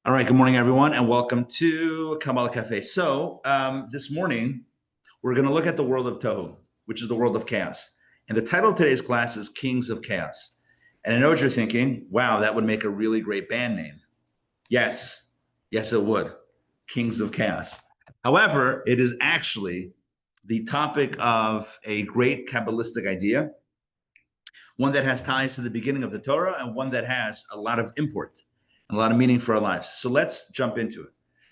All right, good morning, everyone, and welcome to Kabbalah Café. So this morning, we're going to look at the world of Tohu, which is the world of chaos. And the title of today's class is Kings of Chaos. And I know what you're thinking, wow, that would make a really great band name. Yes, it would. Kings of Chaos. However, it is actually the topic of a great Kabbalistic idea, one that has ties to the beginning of the Torah and one that has a lot of import, a lot of meaning for our lives. So let's jump into it.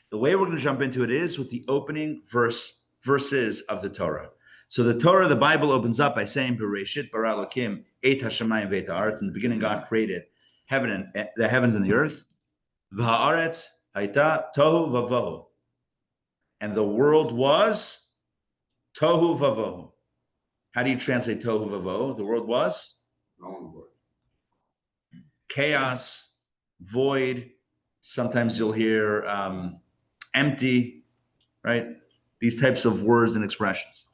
The way we're going to jump into it is with the opening verses of the Torah. So the Torah, the Bible opens up by saying, "Bereshit bara Elokim et hashamayim ve'et haaretz." In the beginning, God created the heavens and the earth. V'haaretz hayta tohu vavohu, and the world was tohu vavohu. How do you translate tohu vavohu? The world was chaos, void. Sometimes you'll hear empty, right? These types of words and expressions.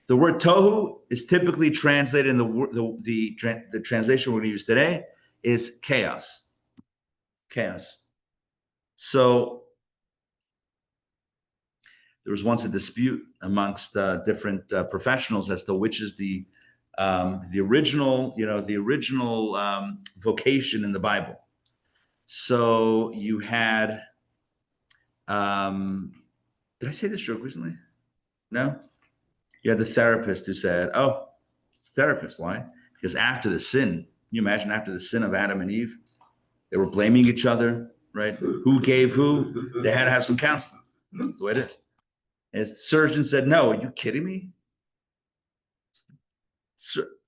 The word tohu is typically translated in the translation we're going to use today is chaos. Chaos. So there was once a dispute amongst different professionals as to which is the original vocation in the Bible. So you had, did I say this joke recently? No? You had the therapist who said, oh, it's a therapist. Why? Because after the sin, can you imagine after the sin of Adam and Eve, they were blaming each other, right? Who gave who? They had to have some counseling. That's the way it is. And the surgeon said, no, are you kidding me?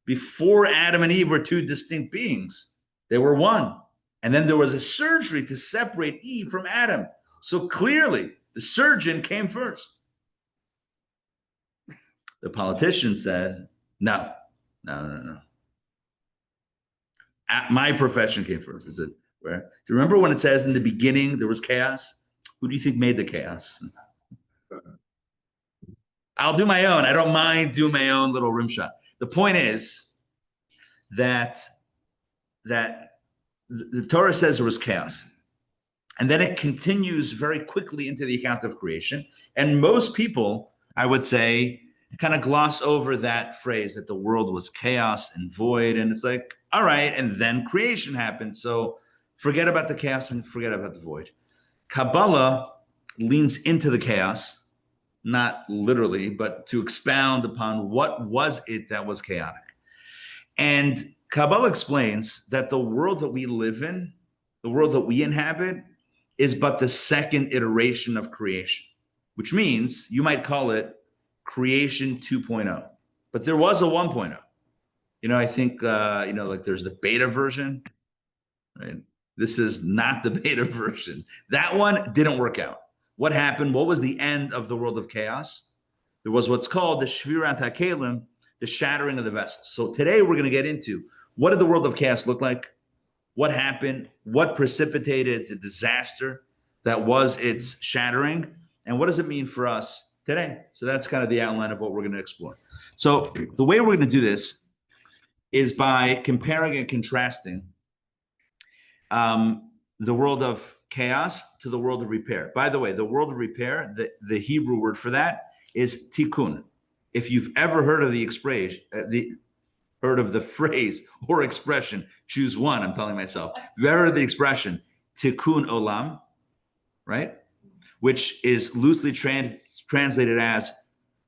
Before Adam and Eve were two distinct beings, they were one. And then there was a surgery to separate Eve from Adam. So clearly, the surgeon came first. The politician said, no. My profession came first. I said, where? Do you remember when it says in the beginning there was chaos? Who do you think made the chaos? I'll do my own. I don't mind doing my own little rim shot. The point is that the Torah says there was chaos. And then it continues very quickly into the account of creation. And most people, I would say, kind of gloss over that phrase that the world was chaos and void. And it's like, all right, and then creation happened. So forget about the chaos and forget about the void. Kabbalah leans into the chaos, not literally, but to expound upon what was it that was chaotic. And Kabbalah explains that the world that we live in, the world that we inhabit, is but the second iteration of creation, which means you might call it creation 2.0. But there was a 1.0. I think, like there's the beta version, right? This is not the beta version. That one didn't work out. What happened? What was the end of the world of chaos? There was what's called the shvirat hakelim, the shattering of the vessels. So today we're going to get into what did the world of chaos look like? What happened? What precipitated the disaster that was its shattering? And what does it mean for us today? So that's kind of the outline of what we're going to explore. So the way we're going to do this is by comparing and contrasting the world of chaos to the world of repair. By the way, the world of repair, the Hebrew word for that is Tikkun. If you've ever heard of the phrase or expression, choose one, I'm telling myself. If you've ever heard the expression Tikkun Olam, right? Which is loosely translated as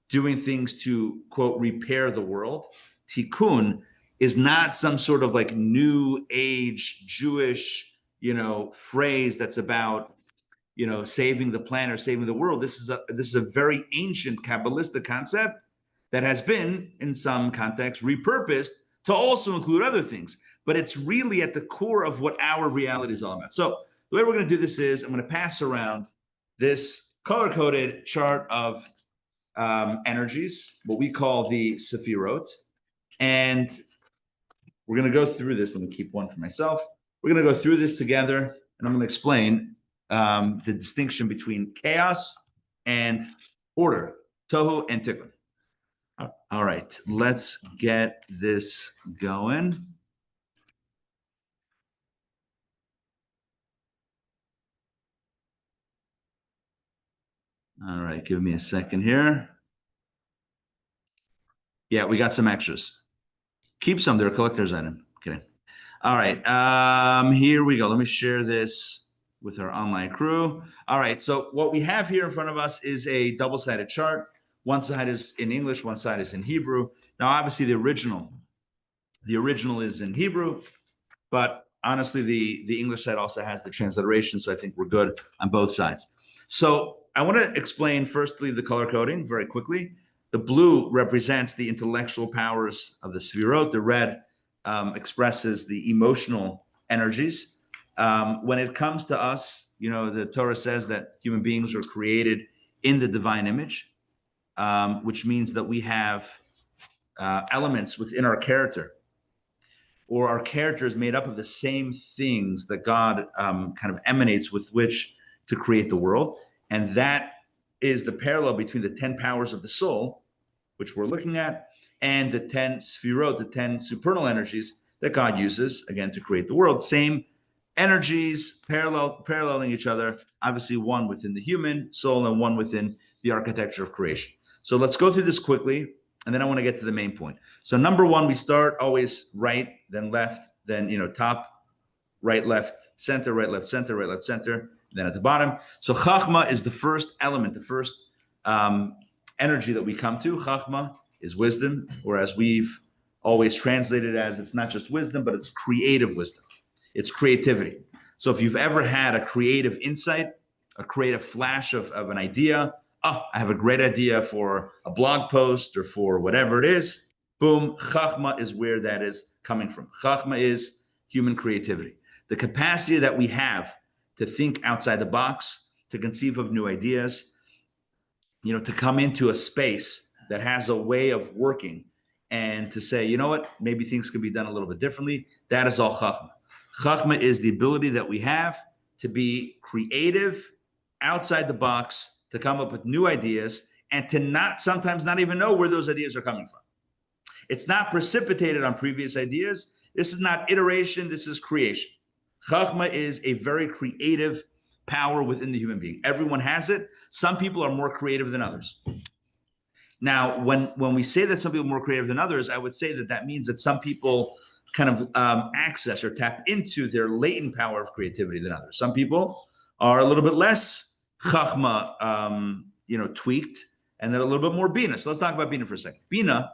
doing things to, quote, repair the world. Tikkun is not some sort of like new age Jewish, phrase that's about, saving the planet or saving the world. This is a very ancient Kabbalistic concept that has been, in some contexts, repurposed to also include other things. But it's really at the core of what our reality is all about. So the way we're going to do this is I'm going to pass around this color-coded chart of energies, what we call the Sephirot. And we're going to go through this. Let me keep one for myself. We're going to go through this together, and I'm going to explain the distinction between chaos and order, Tohu and Tikkun. All right, let's get this going. All right, give me a second here. Yeah, we got some extras. Keep some, they're a collector's item. Kidding. All right, here we go. Let me share this with our online crew. All right, so what we have here in front of us is a double-sided chart. One side is in English, one side is in Hebrew. Now, obviously, the original is in Hebrew, but honestly, the English side also has the transliteration, so I think we're good on both sides. So I want to explain firstly the color coding very quickly. The blue represents the intellectual powers of the Sefirot. The red expresses the emotional energies. When it comes to us, the Torah says that human beings were created in the divine image, which means that we have elements within our character, or our character is made up of the same things that God kind of emanates with which to create the world. And that is the parallel between the 10 powers of the soul, which we're looking at, and the 10 sefirot, the 10 supernal energies that God uses, again, to create the world. Same energies, paralleling each other, obviously one within the human soul and one within the architecture of creation. So let's go through this quickly, and then I want to get to the main point. So number one, we start always right, then left, then top, right, left, center, right, left, center, right, left, center, then at the bottom. So Chachma is the first element, the first energy that we come to. Chachma is wisdom, or as we've always translated as, it's not just wisdom, but it's creative wisdom. It's creativity. So if you've ever had a creative insight, a creative flash of an idea, oh, I have a great idea for a blog post or for whatever it is, boom, Chachma is where that is coming from. Chachma is human creativity. The capacity that we have to think outside the box, to conceive of new ideas, to come into a space that has a way of working and to say, you know what, maybe things could be done a little bit differently. That is all Chachma. Chachma is the ability that we have to be creative, outside the box, to come up with new ideas, and to sometimes not even know where those ideas are coming from. It's not precipitated on previous ideas. This is not iteration, this is creation. Chachma is a very creative power within the human being. Everyone has it. Some people are more creative than others. Now, when we say that some people are more creative than others, I would say that means that some people kind of access or tap into their latent power of creativity than others. Some people are a little bit less Chachma, tweaked, and then a little bit more Bina. So let's talk about Bina for a second. Bina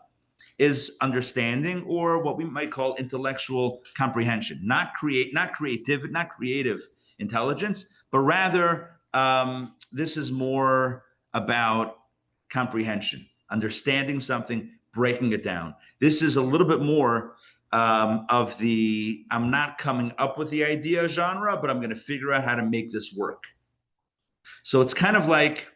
is understanding, or what we might call intellectual comprehension, not creative intelligence, but rather this is more about comprehension, understanding something, breaking it down. This is a little bit more of the I'm not coming up with the idea genre, but I'm going to figure out how to make this work. So it's kind of like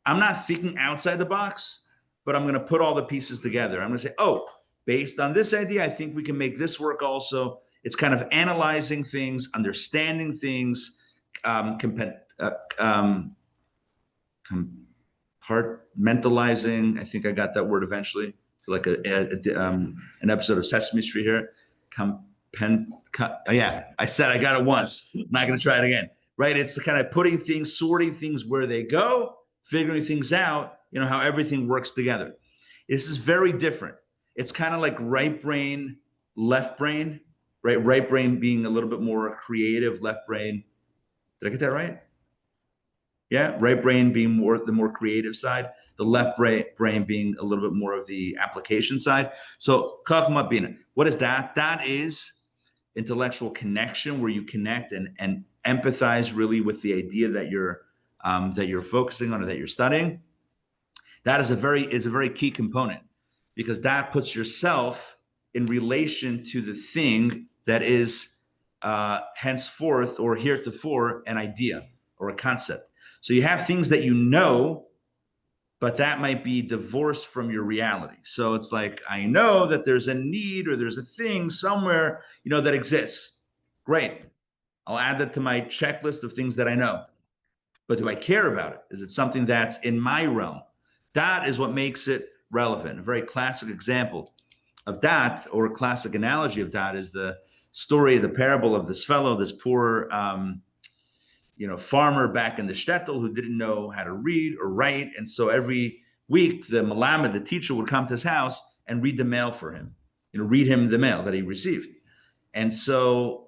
I'm not thinking outside the box, but I'm going to put all the pieces together. I'm going to say, oh, based on this idea, I think we can make this work also. It's kind of analyzing things, understanding things, compartmentalizing. I think I got that word eventually, like an episode of Sesame Street here. Yeah, I said I got it once. I'm not going to try it again. Right? It's the kind of putting things, sorting things where they go, figuring things out, how everything works together. This is very different. It's kind of like right brain, left brain, right? Right brain being a little bit more creative, left brain. Did I get that right? Yeah, right brain being the more creative side, the left brain being a little bit more of the application side. So Chachma Bina, what is that? That is intellectual connection, where you connect and empathize really with the idea that you're focusing on or that you're studying. That is a very key component, because that puts yourself in relation to the thing that is henceforth or heretofore an idea or a concept. So you have things that but that might be divorced from your reality. So it's like, I know that there's a need or there's a thing somewhere, that exists. Great. I'll add that to my checklist of things that I know. But do I care about it? Is it something that's in my realm? That is what makes it relevant. A very classic example of that, or a classic analogy of that, is the story, the parable of this fellow, this poor, farmer back in the shtetl who didn't know how to read or write. And so every week, the malamed, the teacher, would come to his house and read the mail for him, read him the mail that he received. And so,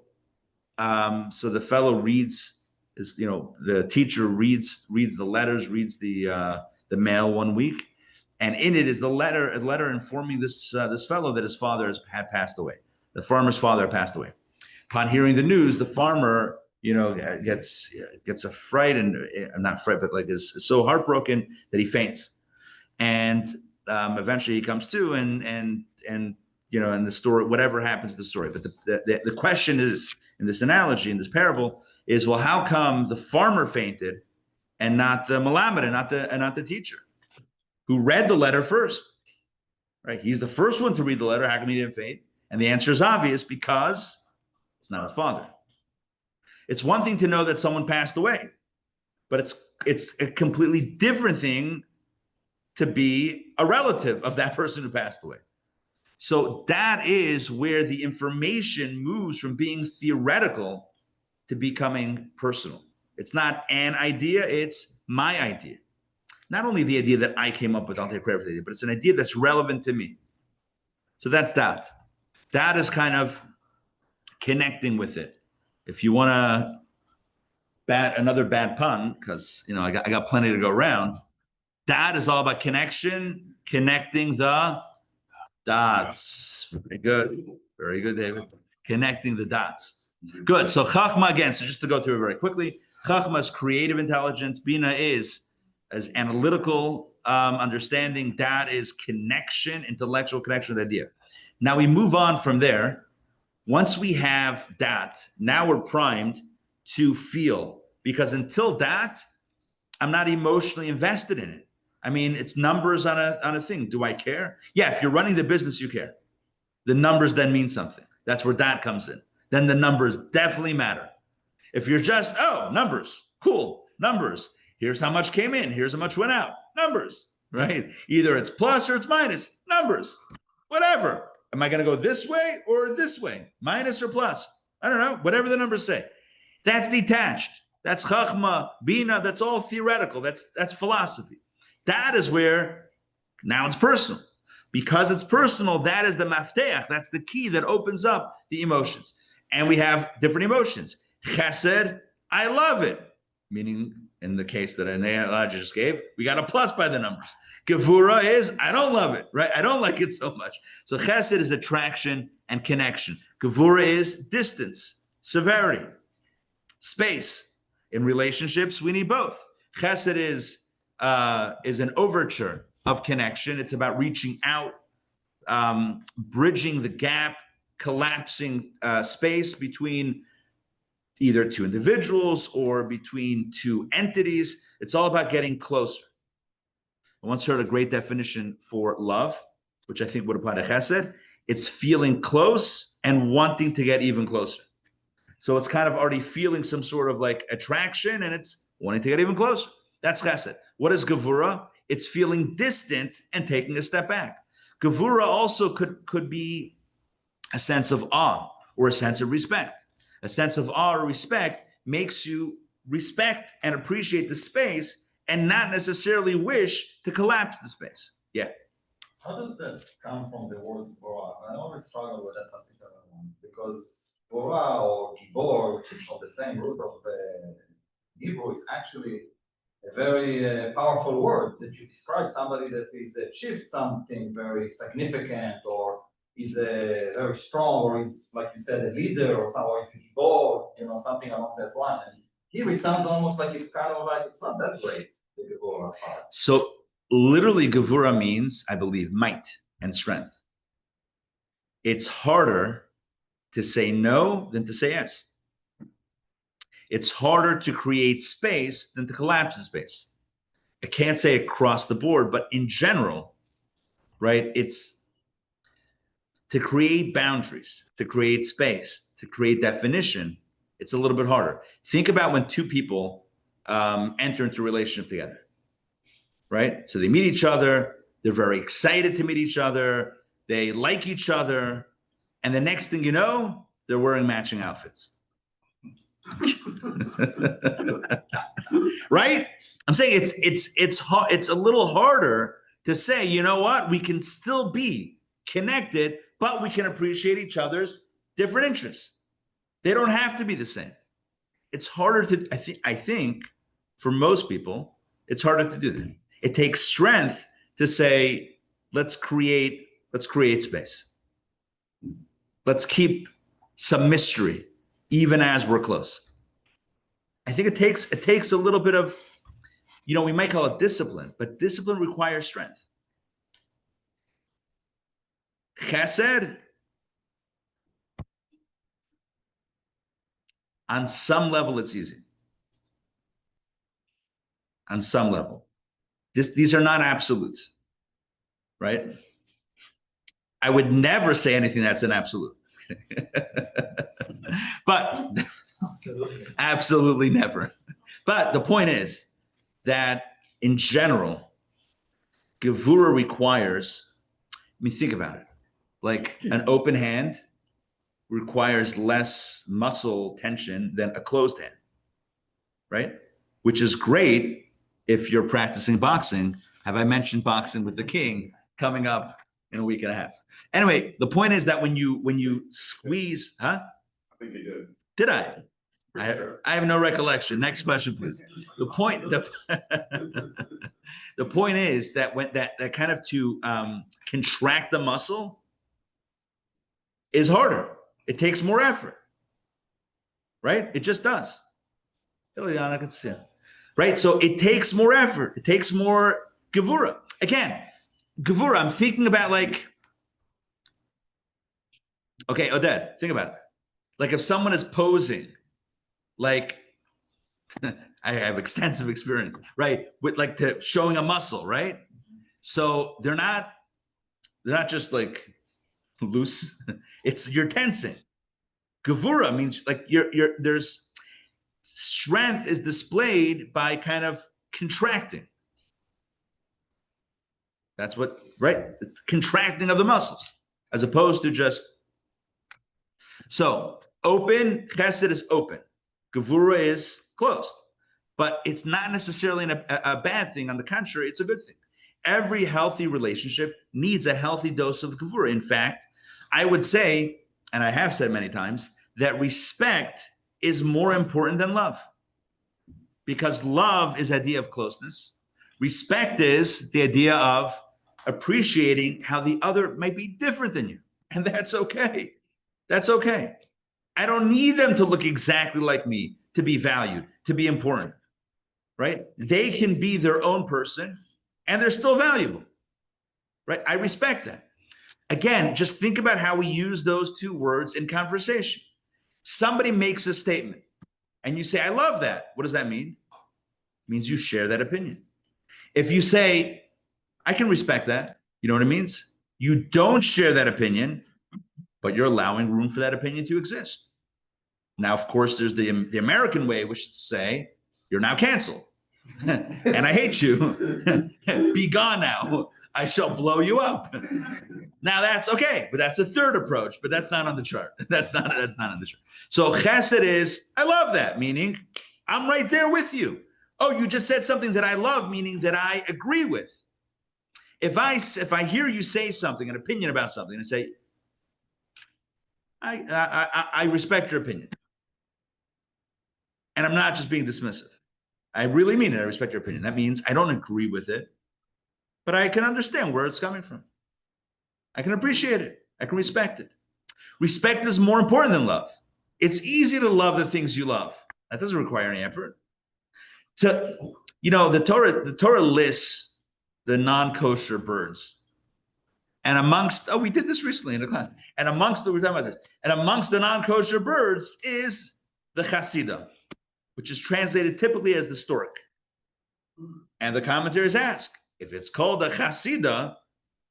so the fellow reads, the teacher reads the letters, reads the mail one week, and in it is a letter informing this fellow that his father had passed away. The farmer's father passed away. Upon hearing the news, the farmer, gets a fright, and not fright, but like is so heartbroken that he faints. And eventually he comes to, and the story, whatever happens to the story. But the question is, in this analogy, in this parable, is, well, how come the farmer fainted and not the malamed, and not the teacher who read the letter first? Right? He's the first one to read the letter. How come he didn't faint? And the answer is obvious: because it's not his father. It's one thing to know that someone passed away, but it's a completely different thing to be a relative of that person who passed away. So that is where the information moves from being theoretical to becoming personal. It's not an idea, it's my idea. Not only the idea that I came up with, I'll take credit for the idea, but it's an idea that's relevant to me. So that's that. That is kind of connecting with it. If you want to bat another bad pun, because I got plenty to go around, that is all about connection, connecting the dots. Very good, David. Connecting the dots. Good. So Chachma again. So just to go through it very quickly, Chachma is creative intelligence. Bina is as analytical understanding. That is connection, intellectual connection with the idea. Now we move on from there. Once we have that, now we're primed to feel, because until that, I'm not emotionally invested in it. I mean, it's numbers on a thing. Do I care? Yeah, if you're running the business, you care. The numbers then mean something. That's where that comes in. Then the numbers definitely matter. If you're just, numbers, cool, numbers. Here's how much came in. Here's how much went out. Numbers, right? Either it's plus or it's minus. Numbers, whatever. Am I going to go this way or this way? Minus or plus? I don't know. Whatever the numbers say. That's detached. That's chachma, bina. That's all theoretical. That's philosophy. That is where now it's personal. Because it's personal, that is the mafteach. That's the key that opens up the emotions. And we have different emotions. Chesed, I love it. Meaning, in the case that Elijah just gave, we got a plus by the numbers. Gevura is, I don't love it, right? I don't like it so much. So chesed is attraction and connection. Gevura is distance, severity, space. In relationships, we need both. Chesed is an overture of connection. It's about reaching out, bridging the gap, collapsing space between either two individuals or between two entities. It's all about getting closer. I once heard a great definition for love, which I think would apply to chesed. It's feeling close and wanting to get even closer. So it's kind of already feeling some sort of like attraction, and it's wanting to get even closer. That's chesed. What is gevura? It's feeling distant and taking a step back. Gevura also could be a sense of awe or a sense of respect. A sense of awe or respect makes you respect and appreciate the space and not necessarily wish to collapse the space. Yeah. How does that come from the word Bora? I always struggle with that particular one because Bora or Gibor, which is from the same root of Hebrew, is actually a very powerful word that you describe somebody that is achieved something very significant, or is very strong, or is, like you said, a leader, or is a Gibor, something along that line. And here it sounds almost like it's kind of like it's not that great, the Gibor part. So literally, Gevura means, I believe, might and strength. It's harder to say no than to say yes. It's harder to create space than to collapse the space. I can't say across the board, but in general, right? It's to create boundaries, to create space, to create definition. It's a little bit harder. Think about when two people enter into a relationship together, right? So they meet each other. They're very excited to meet each other. They like each other. And the next thing you know, they're wearing matching outfits. Right? I'm saying it's a little harder to say, you know what, we can still be connected, but we can appreciate each other's different interests. They don't have to be the same. It's harder to, I think for most people, it's harder to do that. It takes strength to say, let's create space. Let's keep some mystery, even as we're close. I think it takes a little bit of, we might call it discipline, but discipline requires strength. Chesed, on some level, it's easy. On some level. These are not absolutes, right? I would never say anything that's an absolute. But absolutely never. But the point is that in general, Gevura requires, think about it. Like an open hand requires less muscle tension than a closed hand, right? Which is great if you're practicing boxing. Have I mentioned boxing with the king coming up in a week and a half? Anyway, the point is that when you squeeze, I think you did. Did I? I have no recollection. Next question, please. The point is that when that kind of to contract the muscle is harder. It takes more effort, right? It just does. Right? So it takes more effort. It takes more gevura. Again, gevura, I'm thinking about like, okay, Oded, think about it. Like if someone is posing, like, I have extensive experience, right? With like showing a muscle, right? So they're not just like loose. You're tensing. Gevura means like there's strength is displayed by kind of contracting. That's what, right? It's contracting of the muscles as opposed to just. So open, chesed is open. Gevura is closed. But it's not necessarily a bad thing. On the contrary, it's a good thing. Every healthy relationship needs a healthy dose of gevura. In fact, I would say, and I have said many times, that respect is more important than love. Because love is the idea of closeness. Respect is the idea of appreciating how the other might be different than you. And that's okay. That's okay. I don't need them to look exactly like me to be valued, to be important, right? They can be their own person and they're still valuable, right? I respect that. Again, just think about how we use those two words in conversation. Somebody makes a statement and you say, I love that. What does that mean? It means you share that opinion. If you say, I can respect that, you know what it means? You don't share that opinion, but you're allowing room for that opinion to exist. Now, of course, there's the American way, which is to say, you're now canceled. And I hate you. Be gone now. I shall blow you up. Now that's okay, but that's a third approach, but that's not on the chart. That's not on the chart. So chesed is, I love that, meaning I'm right there with you. Oh, you just said something that I love, meaning that I agree with. If I hear you say something, an opinion about something, and say, I respect your opinion. And I'm not just being dismissive. I really mean it. I respect your opinion. That means I don't agree with it, but I can understand where it's coming from. I can appreciate it. I can respect it. Respect is more important than love. It's easy to love the things you love. That doesn't require any effort. The Torah lists the non-kosher birds. And amongst, we did this recently in a class. And we're talking about this. And amongst the non-kosher birds is the chasida, which is translated typically as the stork. And the commentaries ask, if it's called a chasida,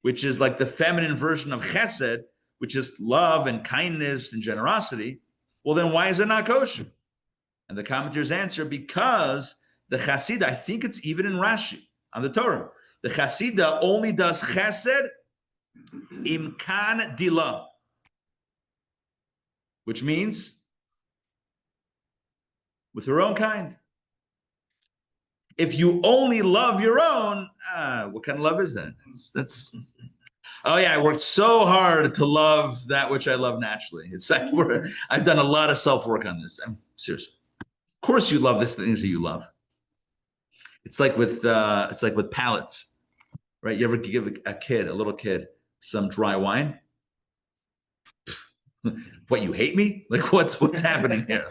which is like the feminine version of chesed, which is love and kindness and generosity, well, then why is it not kosher? And the commentators answer, because the chasida, I think it's even in Rashi on the Torah, the chasida only does chesed imkan dila, which means with her own kind. If you only love your own, what kind of love is that? That's oh yeah, I worked so hard to love that which I love naturally. It's like I've done a lot of self-work on this. I'm seriously. Of course you love the things that you love. It's like with palates, right? You ever give a little kid, some dry wine? What, you hate me? Like what's happening here?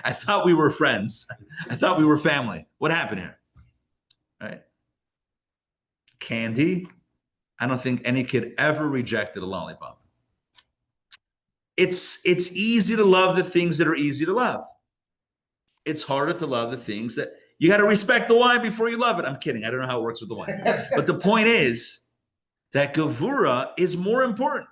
I thought we were friends. I thought we were family. What happened here? Right? Candy. I don't think any kid ever rejected a lollipop. It's easy to love the things that are easy to love. It's harder to love the things that you got to respect the wine before you love it. I'm kidding. I don't know how it works with the wine. But the point is that Gevura is more important.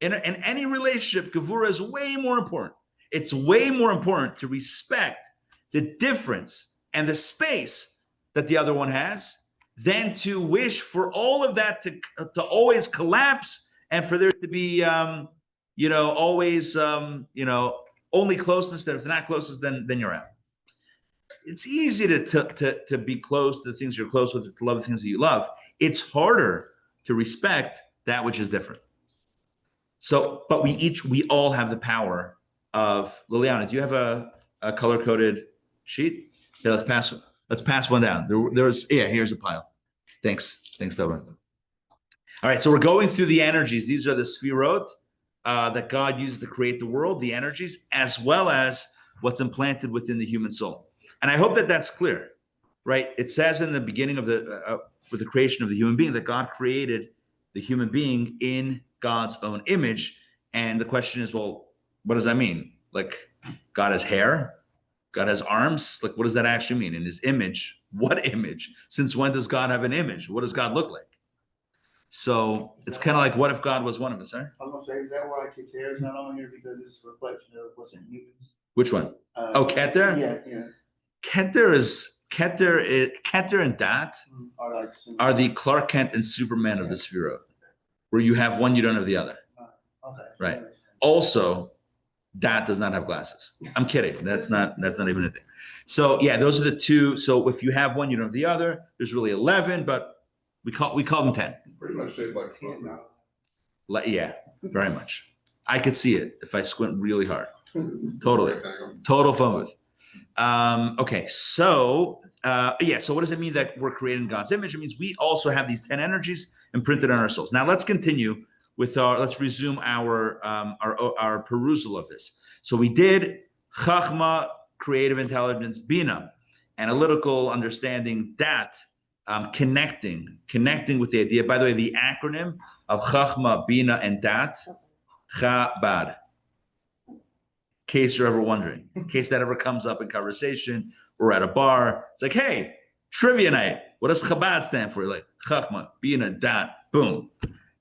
In any relationship, Gevura is way more important. It's way more important to respect the difference and the space that the other one has than to wish for all of that to always collapse and for there to be, always, only closeness. That if they're not closest, then you're out. It's easy to be close to the things you're close with, to love the things that you love. It's harder to respect that which is different. So, but we all have the power of Liliana. Do you have a color-coded sheet? Yeah, let's pass one down. Here's a pile. Thanks, Tova. All right, so we're going through the energies. These are the sfirot that God uses to create the world, the energies, as well as what's implanted within the human soul. And I hope that that's clear, right? It says in the beginning of with the creation of the human being that God created the human being in God's own image. And the question is, well, what does that mean? Like, God has hair? God has arms? Like, what does that actually mean? In his image? What image? Since when does God have an image? What does God look like? So it's kind of like, what if God was one of us, right? I was gonna say, is that why Kit's hair is not on here? Because it's a reflection of what's in humans. Which one? Keter? Yeah. Keter and Dat are the Clark Kent and Superman of the Sphero, where you have one, you don't have the other. Okay. Right. Also, Dat does not have glasses. I'm kidding. That's not even a thing. So yeah, those are the two. So if you have one, you don't have the other. There's really 11, but we call them 10. Pretty much shaped like 10 now. Yeah, very much. I could see it if I squint really hard. Totally. Total phone booth. Okay, so so what does it mean that we're created in God's image? It means we also have these 10 energies imprinted on our souls. Now let's continue with let's resume our perusal of this. So we did Chachma, creative intelligence, Bina, analytical understanding, Dat, connecting with the idea. By the way, the acronym of Chachma, Bina, and Dat, Chabad. In case you're ever wondering, in case that ever comes up in conversation or at a bar, it's like, hey, trivia night. What does Chabad stand for? Like Chachma, Bina, Dat, boom.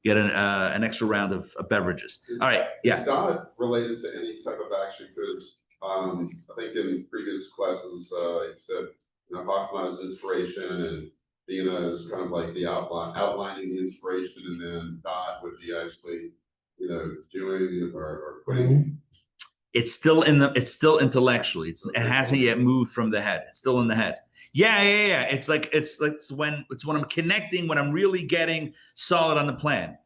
Get an extra round of beverages. All right, yeah. Is God related to any type of action? Because I think in previous classes, you said, Chachma is inspiration and Bina is kind of like the outlining the inspiration, and then Dat would be actually, doing or putting. It's still intellectually. It hasn't yet moved from the head. It's still in the head. Yeah. It's when I'm connecting, when I'm really getting solid on the plan.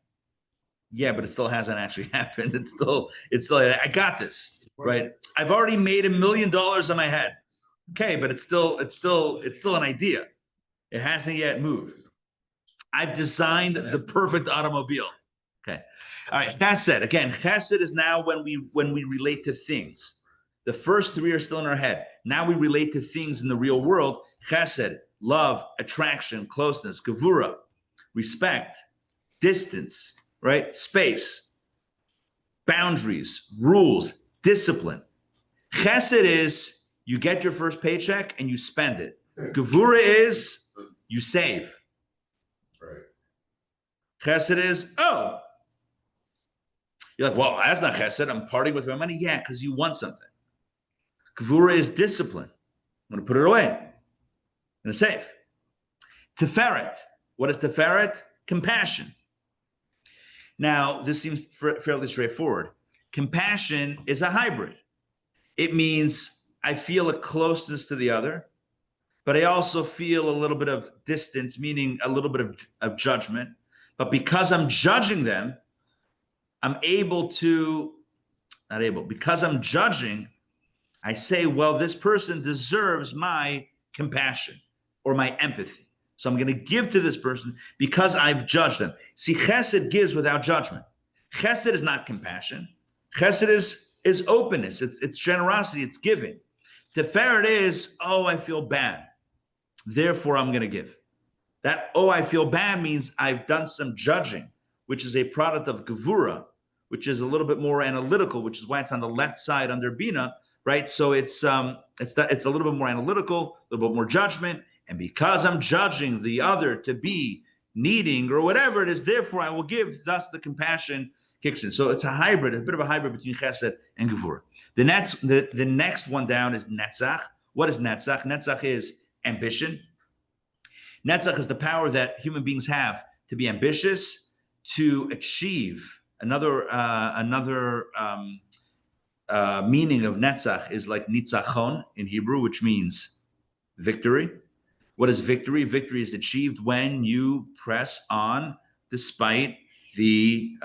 Yeah, but it still hasn't actually happened. It's still I got this, right? I've already made $1 million in my head. Okay, but it's still an idea. It hasn't yet moved. I've designed the perfect automobile. Okay. All right, chesed. Again, chesed is now when we relate to things. The first three are still in our head. Now we relate to things in the real world. Chesed, love, attraction, closeness, gevura, respect, distance, right? Space, boundaries, rules, discipline. Chesed is you get your first paycheck and you spend it. Gevura is you save. Right. Chesed is, you're like, well, that's not chesed. I'm parting with my money. Yeah, because you want something. Gevura is discipline. I'm going to put it away in a safe. Tiferet. What is Tiferet? Compassion. Now, this seems fairly straightforward. Compassion is a hybrid. It means I feel a closeness to the other, but I also feel a little bit of distance, meaning a little bit of judgment. But because I'm judging them, because I'm judging, I say, well, this person deserves my compassion or my empathy. So I'm going to give to this person because I've judged them. See, chesed gives without judgment. Chesed is not compassion. Chesed is openness. It's generosity. It's giving. Tiferet is, oh, I feel bad. Therefore, I'm going to give. That, oh, I feel bad means I've done some judging, which is a product of gevura, which is a little bit more analytical, which is why it's on the left side under Bina, right? So it's a little bit more analytical, a little bit more judgment. And because I'm judging the other to be needing or whatever it is, therefore I will give, thus the compassion kicks in. So it's a hybrid, a bit of a hybrid between chesed and gevura. The next one down is netzach. What is netzach? Netzach is ambition. Netzach is the power that human beings have to be ambitious, to achieve. Another meaning of netzach is like nitzachon in Hebrew, which means victory. What is victory? Victory is achieved when you press on despite the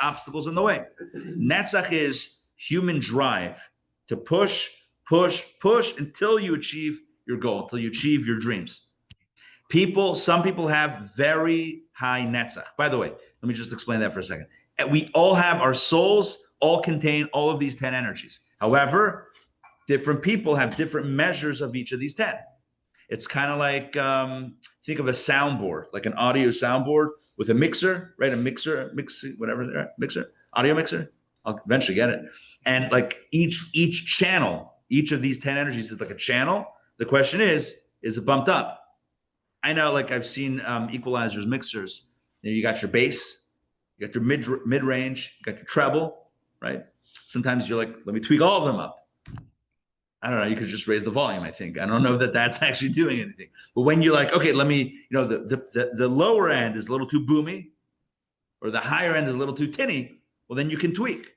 obstacles in the way. Netzach is human drive to push until you achieve your goal, until you achieve your dreams. Some people have very high netzach. By the way, let me just explain that for a second. We all have, our souls all contain all of these 10 energies. However, different people have different measures of each of these 10. It's kind of like, think of a soundboard, like an audio soundboard with a mixer, right? Mixer, audio mixer. I'll eventually get it. And like each channel, each of these 10 energies is like a channel. The question is it bumped up? I know, like I've seen equalizers, mixers. You got your bass, you got your mid-range, you got your treble, right? Sometimes you're like, let me tweak all of them up. I don't know, you could just raise the volume, I think. I don't know that that's actually doing anything. But when you're like, okay, let me, the lower end is a little too boomy, or the higher end is a little too tinny, well, then you can tweak.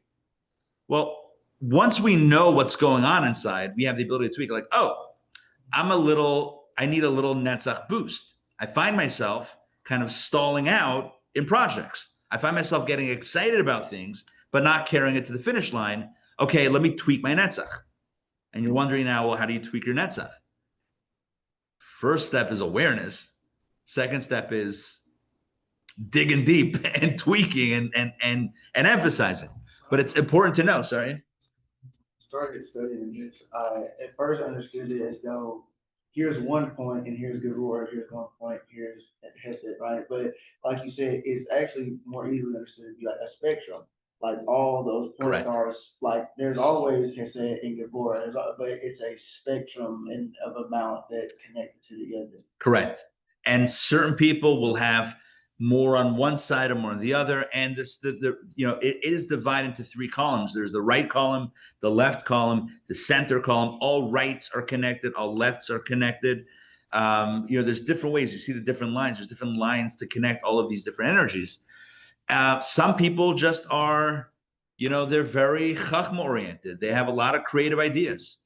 Well, once we know what's going on inside, we have the ability to tweak, like, oh, I need a little netzach boost. I find myself kind of stalling out in projects. I find myself getting excited about things, but not carrying it to the finish line. Okay, let me tweak my netzach. And you're wondering now, well, how do you tweak your netzach? First step is awareness. Second step is digging deep and tweaking and emphasizing. But it's important to know, sorry. Started studying this. I at first understood it as though here's one point and here's gevura, here's one point, here's hesed, right? But like you said, it's actually more easily understood to be like a spectrum. Like all those points are like there's always hesed and gevura, but it's a spectrum of amount that's connected to together. Correct. And certain people will have more on one side or more on the other. And it is divided into 3 columns. There's the right column, the left column, the center column. All rights are connected, all lefts are connected. There's different ways. You see the different lines. There's different lines to connect all of these different energies. Some people just are, they're very chachma oriented. They have a lot of creative ideas,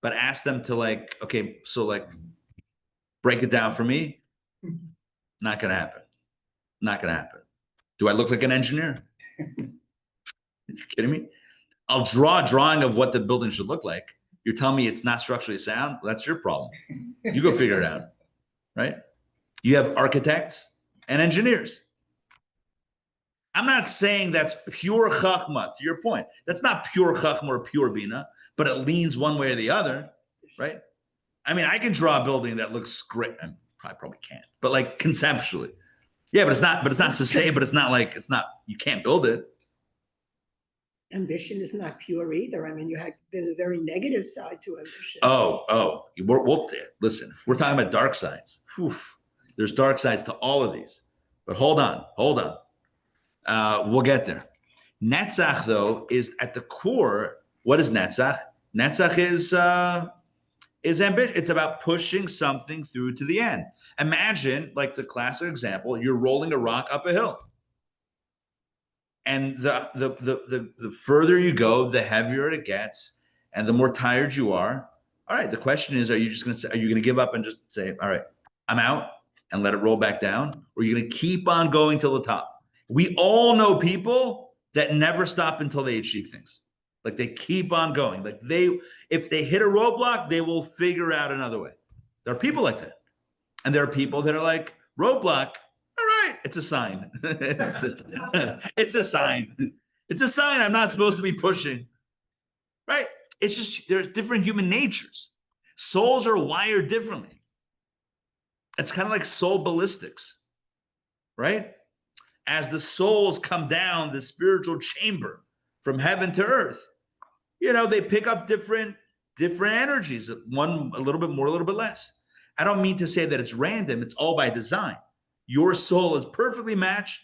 but ask them to break it down for me. Not going to happen. Not going to happen. Do I look like an engineer? Are you kidding me? I'll draw a drawing of what the building should look like. You're telling me it's not structurally sound? Well, that's your problem. You go figure it out, right? You have architects and engineers. I'm not saying that's pure chachma, to your point. That's not pure chachma or pure bina, but it leans one way or the other, right? I mean, I can draw a building that looks great. I probably can't, but like conceptually. Yeah, but it's not sustained, but it's not, you can't build it. Ambition is not pure either. I mean, there's a very negative side to ambition. Listen, if we're talking about dark sides, there's dark sides to all of these, but hold on. We'll get there. Netzach, though, is at the core. What is netzach? Netzach is ambition. It's about pushing something through to the end. Imagine, like the classic example, you're rolling a rock up a hill. And the further you go, the heavier it gets. And the more tired you are, all right, the question is, are you going to give up and just say, all right, I'm out and let it roll back down? Or are you going to keep on going till the top? We all know people that never stop until they achieve things. Like they keep on going. Like if they hit a roadblock, they will figure out another way. There are people like that. And there are people that are like, roadblock, all right, it's a sign. It's a sign. It's a sign I'm not supposed to be pushing, right? It's just, there's different human natures. Souls are wired differently. It's kind of like soul ballistics, right? As the souls come down the spiritual chamber from heaven to earth, they pick up different energies, one a little bit more, a little bit less. I don't mean to say that it's random. It's all by design. Your soul is perfectly matched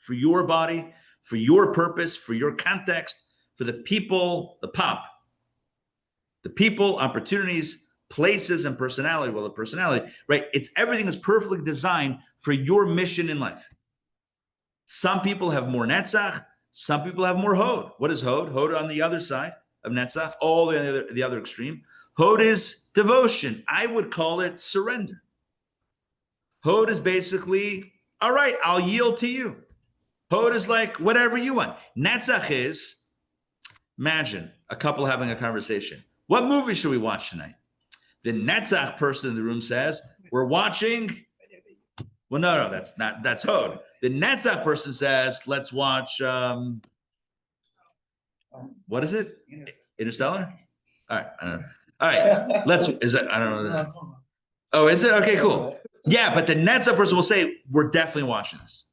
for your body, for your purpose, for your context, for the people, the people, opportunities, places, and personality. Well, the personality, right? Everything is perfectly designed for your mission in life. Some people have more netzach. Some people have more hod. What is hod? Hod on the other side of netzach, all the other extreme. Hod is devotion. I would call it surrender. Hod is basically, all right, I'll yield to you. Hod is like whatever you want. Netzach is, imagine a couple having a conversation. What movie should we watch tonight? The netzach person in the room says, we're watching. Well, no, that's Hod. The netzach person says, let's watch, what is it? Interstellar? All right, I don't know. All right, I don't know. Oh, is it? Okay, cool. Yeah, but the netzach person will say, we're definitely watching this.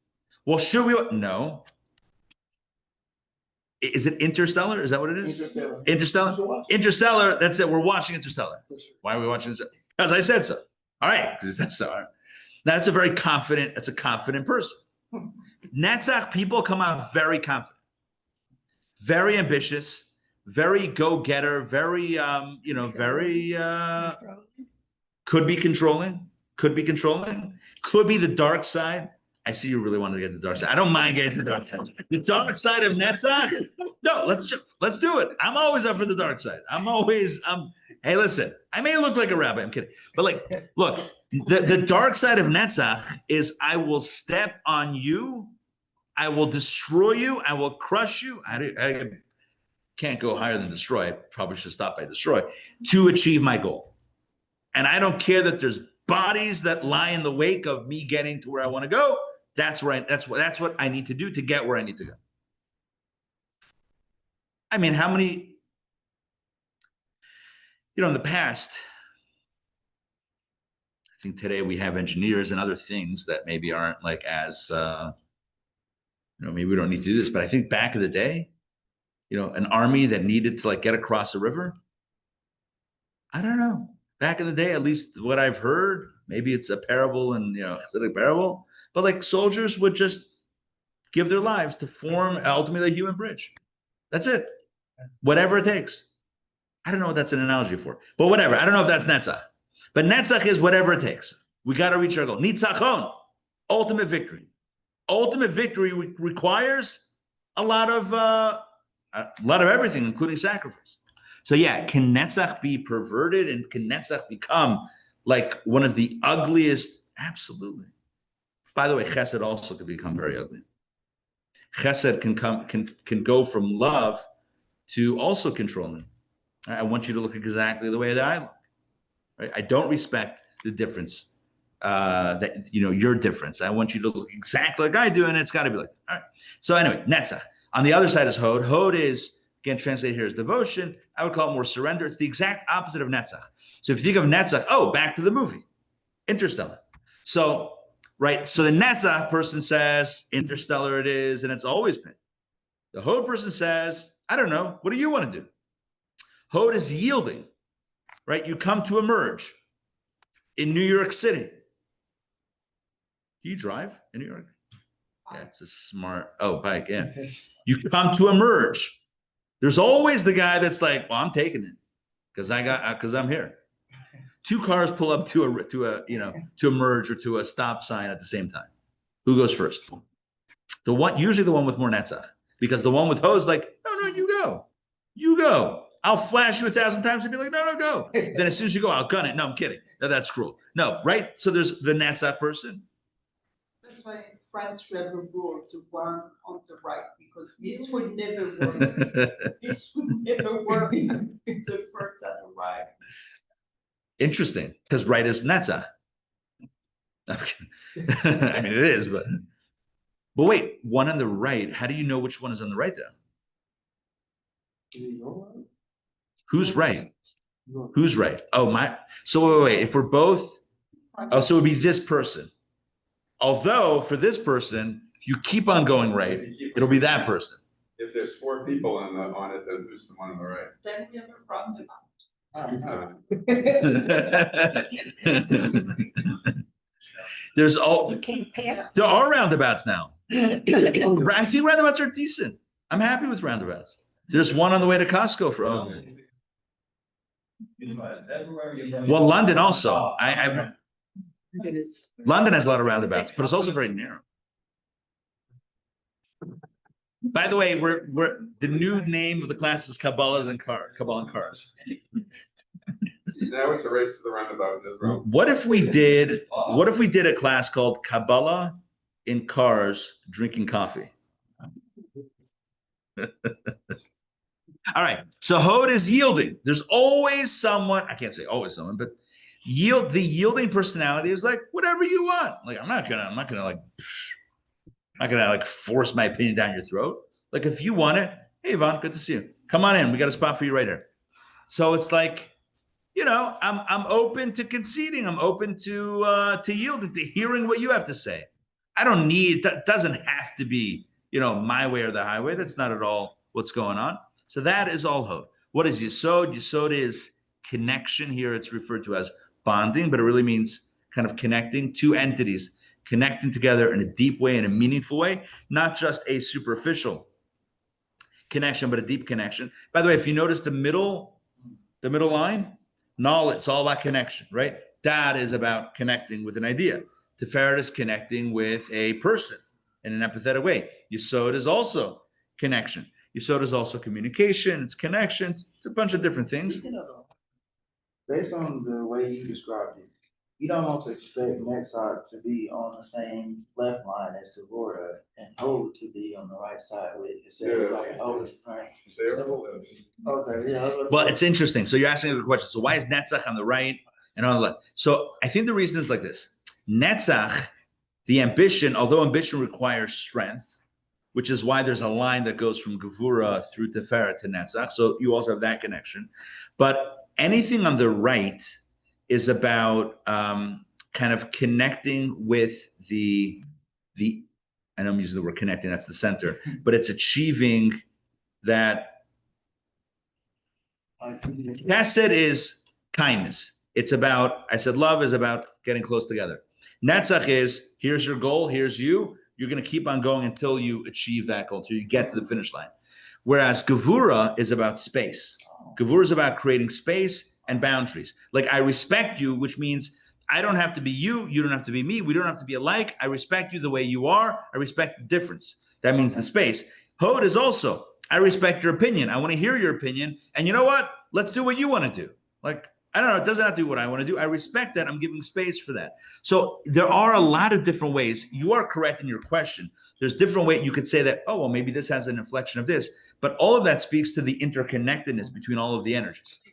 Well, should we? No. Is it Interstellar? Is that what it is? Interstellar? Interstellar, that's it. We're watching Interstellar. Why are we watching this? Because I said so. All right, because that's so. All right. Now, that's a confident person. Netzach people come out very confident, very ambitious, very go-getter, very, could be controlling, could be the dark side. I see you really wanted to get to the dark side. I don't mind getting to the dark side. The dark side of Netzach? No, let's do it. I'm always up for the dark side. Hey, listen, I may look like a rabbi. I'm kidding. But look, the dark side of Netzach is I will step on you. I will destroy you. I will crush you. I can't go higher than destroy. I probably should stop by destroy to achieve my goal. And I don't care that there's bodies that lie in the wake of me getting to where I want to go. That's what I need to do to get where I need to go. I mean, how many, in the past, I think today we have engineers and other things that maybe aren't like as, maybe we don't need to do this, but I think back in the day, an army that needed to get across a river. I don't know. Back in the day, at least what I've heard, maybe it's a parable and, it's a parable, but soldiers would just give their lives to form ultimately a human bridge. That's it. Whatever it takes. I don't know what that's an analogy for, but whatever. I don't know if that's Netzach, but Netzach is whatever it takes. We got to reach our goal. Nitzachon, ultimate victory. Ultimate victory requires a lot of everything, including sacrifice. So yeah, can Netzach be perverted and can Netzach become like one of the ugliest? Absolutely. By the way, Chesed also can become very ugly. Chesed can go from love to also controlling. I want you to look exactly the way that I look. Right? I don't respect the difference. Your difference. I want you to look exactly like I do, and it's got to be like that. All right. So anyway, Netzach. On the other side is Hod. Hod is, again, translated here as devotion. I would call it more surrender. It's the exact opposite of Netzach. So if you think of Netzach, back to the movie, Interstellar. So, right. So the Netzach person says, Interstellar it is, and it's always been. The Hod person says, I don't know. What do you want to do? Hod is yielding, right? You come to emerge in New York City. Do you drive in New York? Yeah, it's a smart, bike, yeah. You come to emerge. There's always the guy that's like, well, I'm taking it because I'm here. Two cars pull up to a merge or to a stop sign at the same time. Who goes first? Usually the one with more netzach, because the one with Hod is like, no, you go. I'll flash you 1,000 times and be like, no, go. Then as soon as you go, I'll gun it. No, I'm kidding. No, that's cruel. No, right? So there's the Netzach person. That's why in France we have a rule to run on the right, because this would never work. This would never work. The first at the right. Interesting, because right is Netzach. I mean, it is, but wait, one on the right. How do you know which one is on the right, though? Who's right? Who's right? Oh, my. So wait. If we're both, oh, so it would be this person. Although for this person, if you keep on going right, it'll be that person. If there's 4 people on it, then who's the one on the right? Then we have a roundabout. There's all. You can't pass. There are roundabouts now. I think roundabouts are decent. I'm happy with roundabouts. There's one on the way to Costco for well, London also. London has a lot of roundabouts, but it's also very narrow. By the way, we're the new name of the class is Kabbalah and Cars. Now it's a race to the roundabout in Israel. What if we did a class called Kabbalah in Cars drinking coffee? All right. So Hod is yielding. There's always someone, I can't say always someone, but the yielding personality is like whatever you want. Like I'm not gonna force my opinion down your throat. Like if you want it, hey Yvonne, good to see you. Come on in. We got a spot for you right here. So it's like, I'm open to conceding. I'm open to yielding, to hearing what you have to say. I don't need, that doesn't have to be, my way or the highway. That's not at all what's going on. So that is all Hod. What is Yesod? Yesod is connection. Here it's referred to as bonding, but it really means kind of connecting two entities, connecting together in a deep way, in a meaningful way, not just a superficial connection, but a deep connection. By the way, if you notice the middle line, knowledge, it's all about connection, right? Dad is about connecting with an idea. Tiferet is connecting with a person in an empathetic way. Yesod is also connection. Yesod is also communication. It's connection. It's a bunch of different things. Based on the way you described it, you don't want to expect Netzach to be on the same left line as Devorah and Tohu to be on the right side with it. Okay, yeah. Well, it's interesting. So you're asking the question. So why is Netzach on the right and on the left? So I think the reason is like this. Netzach, the ambition, although ambition requires strength, which is why there's a line that goes from Gevurah through Tiferet to Netzach. So you also have that connection. But anything on the right is about kind of connecting with the I know I'm using the word connecting, that's the center, but it's achieving that. Chesed is kindness. It's about, I said love is about getting close together. Netzach is, here's your goal, here's you. You're going to keep on going until you achieve that goal, until you get to the finish line. Whereas Gevurah is about space. Gevurah is about creating space and boundaries. Like I respect you, which means I don't have to be you. You don't have to be me. We don't have to be alike. I respect you the way you are. I respect the difference. That means the space. Hod is also, I respect your opinion. I want to hear your opinion. And you know what? Let's do what you want to do. Like, I don't know. It doesn't have to be what I want to do. I respect that. I'm giving space for that. So there are a lot of different ways. You are correct in your question. There's different ways you could say that, oh, well, maybe this has an inflection of this. But all of that speaks to the interconnectedness between all of the energies. I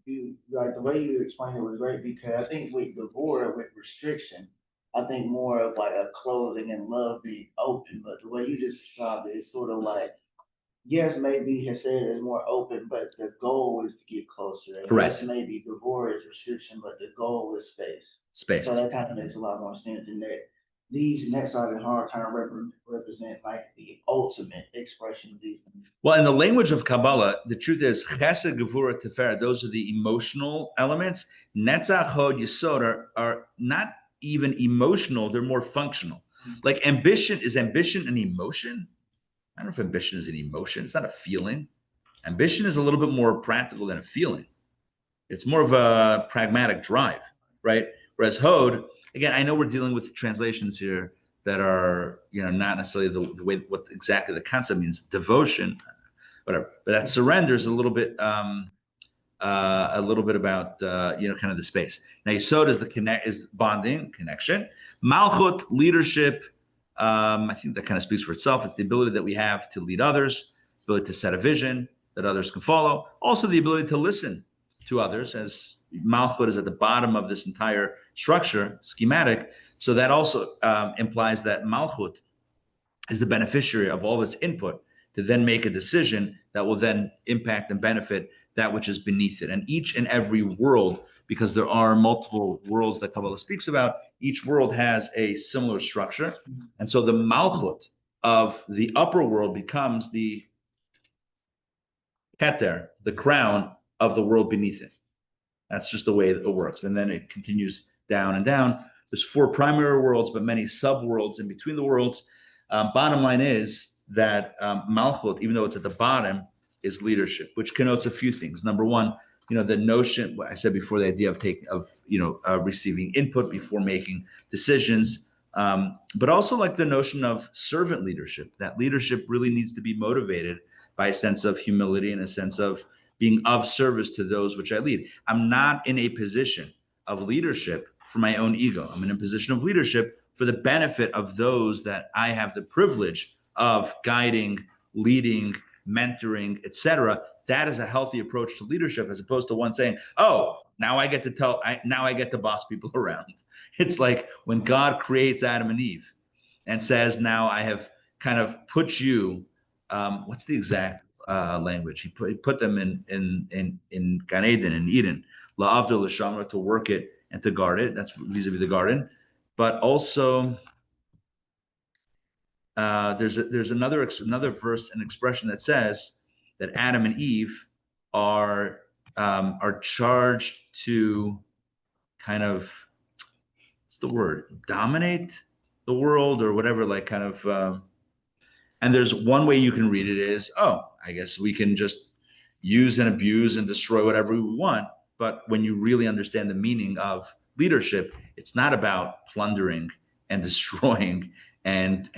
think like the way you explained it was great, because I think with Devorah, with restriction, I think more of like a closing and love being open. But the way you described it, it's sort of like, yes, maybe Hesed is more open, but the goal is to get closer. And Correct. yes, maybe Devorah is restriction, but the goal is space. Space. So that kind of makes a lot more sense in that. These Netzach and Hod kind of represent like the ultimate expression of these things. Well, in the language of Kabbalah, the truth is Chesed, Gevurah, Tiferet, those are the emotional elements. Netzach, Hod, Yesod are not even emotional, they're more functional. Like ambition, is ambition an emotion? I don't know if ambition is an emotion. It's not a feeling. Ambition is a little bit more practical than a feeling. It's more of a pragmatic drive, right? Whereas Hod, again, I know we're dealing with translations here that are, not necessarily the way what exactly the concept means. Devotion, whatever. But that surrender is a little bit about kind of the space. Now Yesod is is bonding, connection. Malchut, leadership. I think that kind of speaks for itself. It's the ability that we have to lead others, ability to set a vision that others can follow. Also the ability to listen to others, as Malchut is at the bottom of this entire structure, schematic. So that also implies that Malchut is the beneficiary of all this input to then make a decision that will then impact and benefit that which is beneath it. And each and every world, because there are multiple worlds that Kabbalah speaks about, each world has a similar structure. And so the Malchut of the upper world becomes the keter, the crown of the world beneath it. That's just the way that it works. And then it continues down and down. There's 4 primary worlds, but many sub-worlds in between the worlds. Bottom line is that Malchut, even though it's at the bottom, is leadership, which connotes a few things. Number one, the notion, what I said before, the idea of receiving input before making decisions, but also like the notion of servant leadership. That leadership really needs to be motivated by a sense of humility and a sense of being of service to those which I lead. I'm not in a position of leadership for my own ego. I'm in a position of leadership for the benefit of those that I have the privilege of guiding, leading, mentoring, etc. That is a healthy approach to leadership, as opposed to one saying, "Oh, now I get to boss people around." It's like when God creates Adam and Eve and says, "Now I have kind of put you." What's the exact language? He put them in Gan Eden, in Eden, la'avda l'shamra, to work it and to guard it. That's vis-a-vis the garden, but also there's another verse, an expression that says that Adam and Eve are charged to kind of, what's the word, dominate the world or whatever, like kind of. And there's one way you can read it is, oh, I guess we can just use and abuse and destroy whatever we want. But when you really understand the meaning of leadership, it's not about plundering and destroying and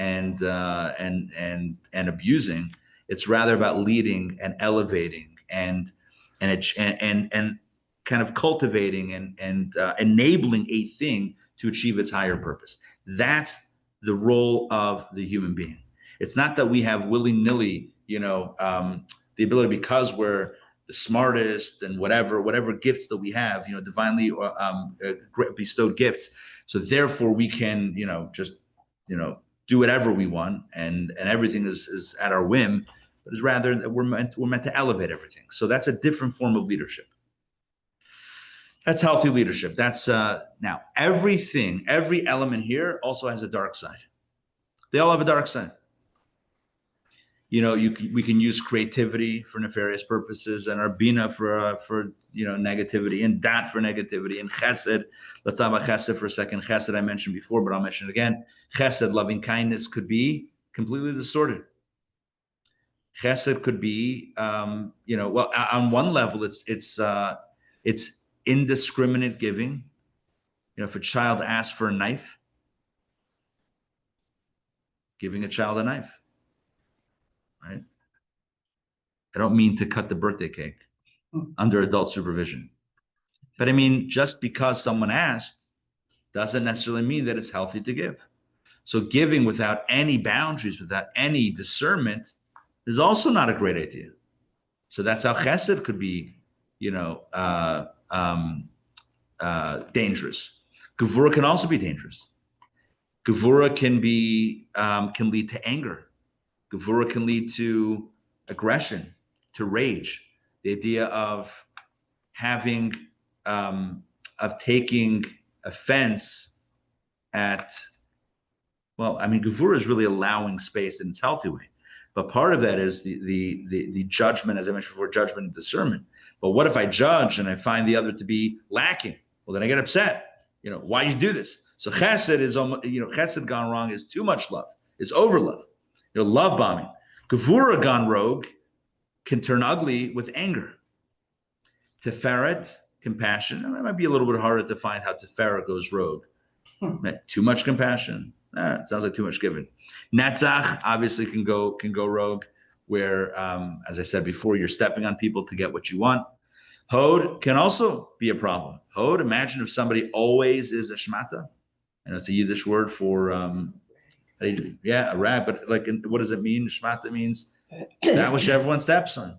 abusing. It's rather about leading and elevating and kind of cultivating and enabling a thing to achieve its higher purpose. That's the role of the human being. It's not that we have willy-nilly, the ability, because we're the smartest and whatever gifts that we have, divinely bestowed gifts. So therefore we can, just, do whatever we want and everything is at our whim, but it's rather that we're meant to elevate everything. So that's a different form of leadership. That's healthy leadership. That's now every element here also has a dark side. They all have a dark side. We can use creativity for nefarious purposes, and our bina for negativity, and dat for negativity, and chesed. Let's talk about chesed for a second. Chesed I mentioned before, but I'll mention it again. Chesed, loving kindness, could be completely distorted. Chesed could be, on one level, it's indiscriminate giving. If a child asks for a knife, giving a child a knife. Right? I don't mean to cut the birthday cake under adult supervision. But I mean, just because someone asked doesn't necessarily mean that it's healthy to give. So giving without any boundaries, without any discernment, is also not a great idea. So that's how chesed could be, dangerous. Gevura can also be dangerous. Gevura can lead to anger. Gevura can lead to aggression, to rage. The idea of taking offense at, Gevura is really allowing space in its healthy way. But part of that is the judgment, as I mentioned before, judgment and discernment. But what if I judge and I find the other to be lacking? Well, then I get upset. Why you do this? So chesed is almost, chesed gone wrong is too much love. It's over love. Love bombing. Gevura gone rogue can turn ugly with anger. Tiferet, compassion. It might be a little bit harder to find how Tiferet goes rogue. Right? Too much compassion. It sounds like too much given. Netzach obviously can go rogue. where, as I said before, you're stepping on people to get what you want. Hod can also be a problem. Hod, imagine if somebody always is a shmata, and it's a Yiddish word for, a rag, but like, what does it mean? Shmata means that which everyone steps on,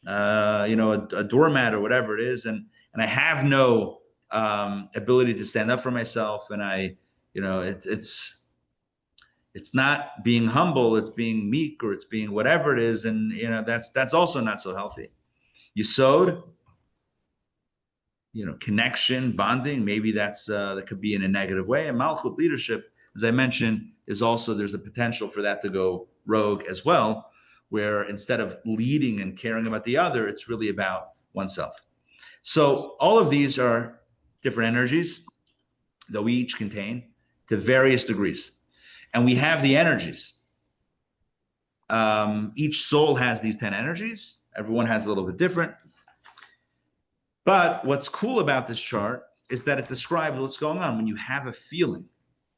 a doormat or whatever it is. And I have no ability to stand up for myself. And it's not being humble, it's being meek, or it's being whatever it is. And, that's also not so healthy. Yesod, connection, bonding, maybe that could be in a negative way. And Malchut, leadership, as I mentioned, is also, there's a potential for that to go rogue as well, where instead of leading and caring about the other, it's really about oneself. So all of these are different energies that we each contain to various degrees. And we have the energies. Each soul has these 10 energies. Everyone has a little bit different. But what's cool about this chart is that it describes what's going on. When you have a feeling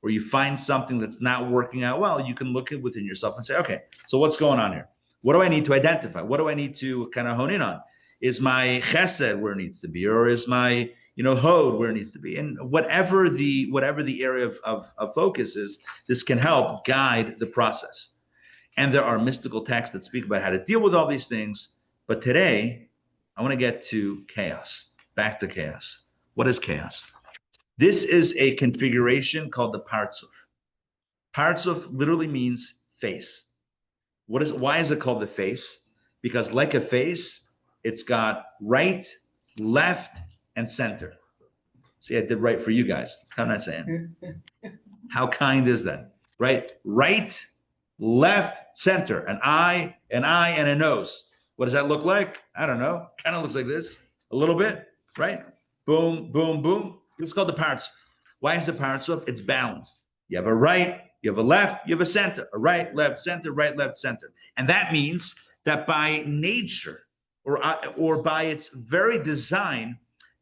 or you find something that's not working out well, you can look within yourself and say, okay, so what's going on here? What do I need to identify? What do I need to kind of hone in on? Is my chesed where it needs to be? Or is my, hod where it needs to be? And whatever the area of focus is, this can help guide the process. And there are mystical texts that speak about how to deal with all these things. But today, I want to get to chaos, back to chaos. What is chaos? This is a configuration called the partzuf. Partzuf literally means face. Why is it called the face? Because like a face, it's got right, left, and center. See, I did right for you guys. How am I saying? How kind is that? Right, left, center, an eye, and a nose. What does that look like? I don't know. Kind of looks like this, a little bit, right? Boom, boom, boom. It's called the partzuf. Why is it partzuf? It's balanced. You have a right, you have a left, you have a center. A right, left, center, right, left, center. And that means that by nature, or by its very design,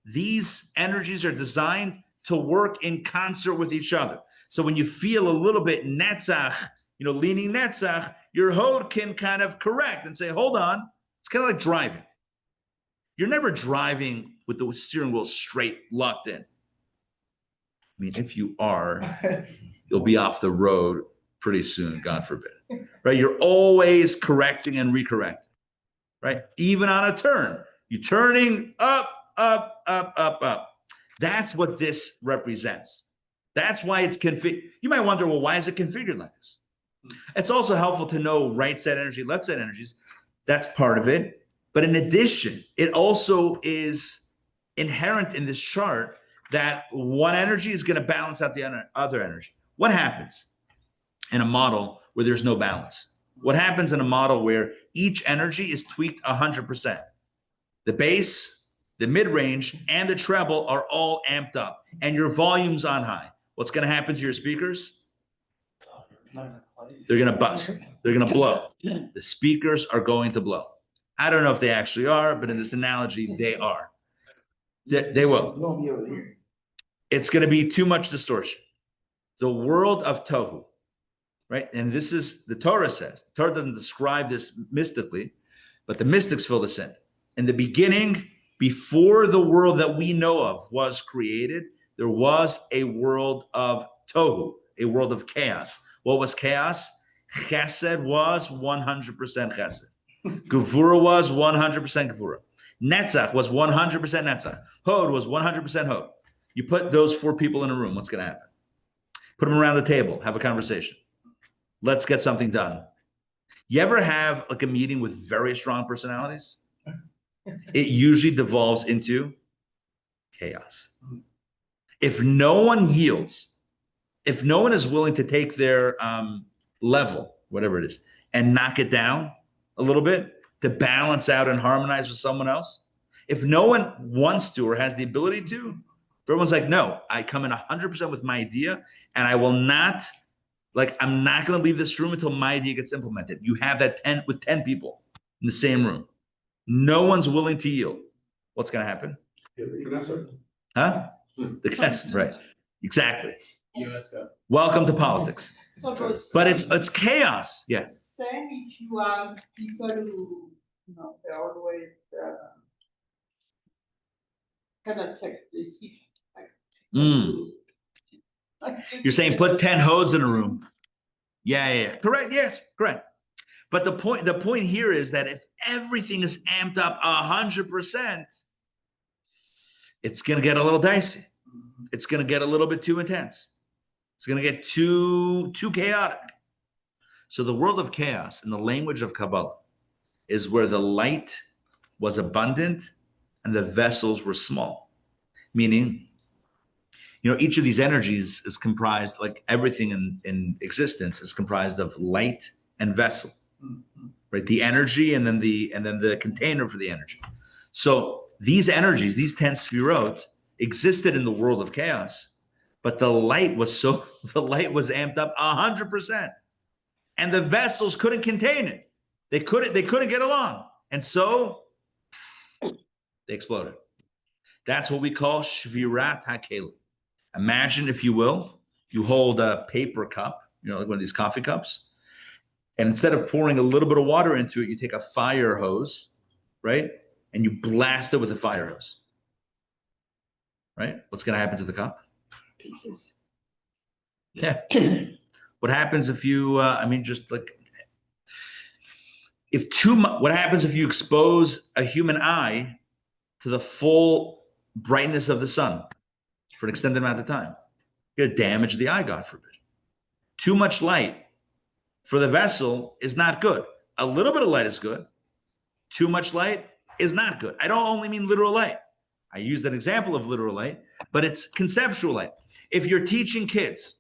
these energies are designed to work in concert with each other. So when you feel a little bit netzach, leaning netzach, your hod can kind of correct and say, hold on. It's kind of like driving. You're never driving with the steering wheel straight, locked in. I mean, if you are, you'll be off the road pretty soon, God forbid. Right? You're always correcting and recorrecting. Right? Even on a turn, you're turning up, up, up, up, up. That's what this represents. That's why it's configured. You might wonder, well, why is it configured like this? It's also helpful to know right side energy, left side energies. That's part of it. But in addition, it also is inherent in this chart that one energy is going to balance out the other energy. What happens in a model where there's no balance? What happens in a model where each energy is tweaked 100%? The bass, the mid-range, and the treble are all amped up, and your volume's on high. What's going to happen to your speakers? They're going to bust. They're going to blow. The speakers are going to blow. I don't know if they actually are, but in this analogy, they are. They will. You won't be able to hear. It's going to be too much distortion. The world of Tohu, right? And this is, the Torah says, the Torah doesn't describe this mystically, but the mystics fill this in. In the beginning, before the world that we know of was created, there was a world of Tohu, a world of chaos. What was chaos? Chesed was 100% chesed. Gevura was 100% gevura. Netzach was 100% netzach. Hod was 100% hod. You put those four people in a room, what's going to happen? Put them around the table, have a conversation. Let's get something done. You ever have like a meeting with very strong personalities? It usually devolves into chaos. If no one yields, if no one is willing to take their level, whatever it is, and knock it down a little bit to balance out and harmonize with someone else, if no one wants to or has the ability to, everyone's like, no, I come in 100% with my idea, and I will not, I'm not going to leave this room until my idea gets implemented. You have that 10 with 10 people in the same room. No one's willing to yield. What's going to happen? Huh? The Knesset, right. Exactly. Welcome to politics. But it's chaos. Yeah. same if you have people who, they're always cannot take decision. Like, Mm. You're saying put 10 hodes in a room. Yeah. Correct. Yes, correct. But the point here is that if everything is amped up 100%, it's going to get a little dicey. It's going to get a little bit too intense. It's going to get too chaotic. So the world of chaos, in the language of Kabbalah, is where the light was abundant and the vessels were small. Meaning, each of these energies is comprised, like everything in existence is comprised of light and vessel, right? The energy and then the container for the energy. So these energies, these 10 sfirot, existed in the world of chaos, but the light was amped up 100%, and the vessels couldn't contain it. They couldn't get along, and so they exploded. That's what we call shvirat hakelim. Imagine, if you will, you hold a paper cup, like one of these coffee cups, and instead of pouring a little bit of water into it, you take a fire hose, right? And you blast it with a fire hose, right? What's going to happen to the cup? Pieces. Yeah. What happens if you, what happens if you expose a human eye to the full brightness of the sun for an extended amount of time? You're going to damage the eye, God forbid. Too much light for the vessel is not good. A little bit of light is good. Too much light is not good. I don't only mean literal light. I used an example of literal light, but it's conceptual light. If you're teaching kids,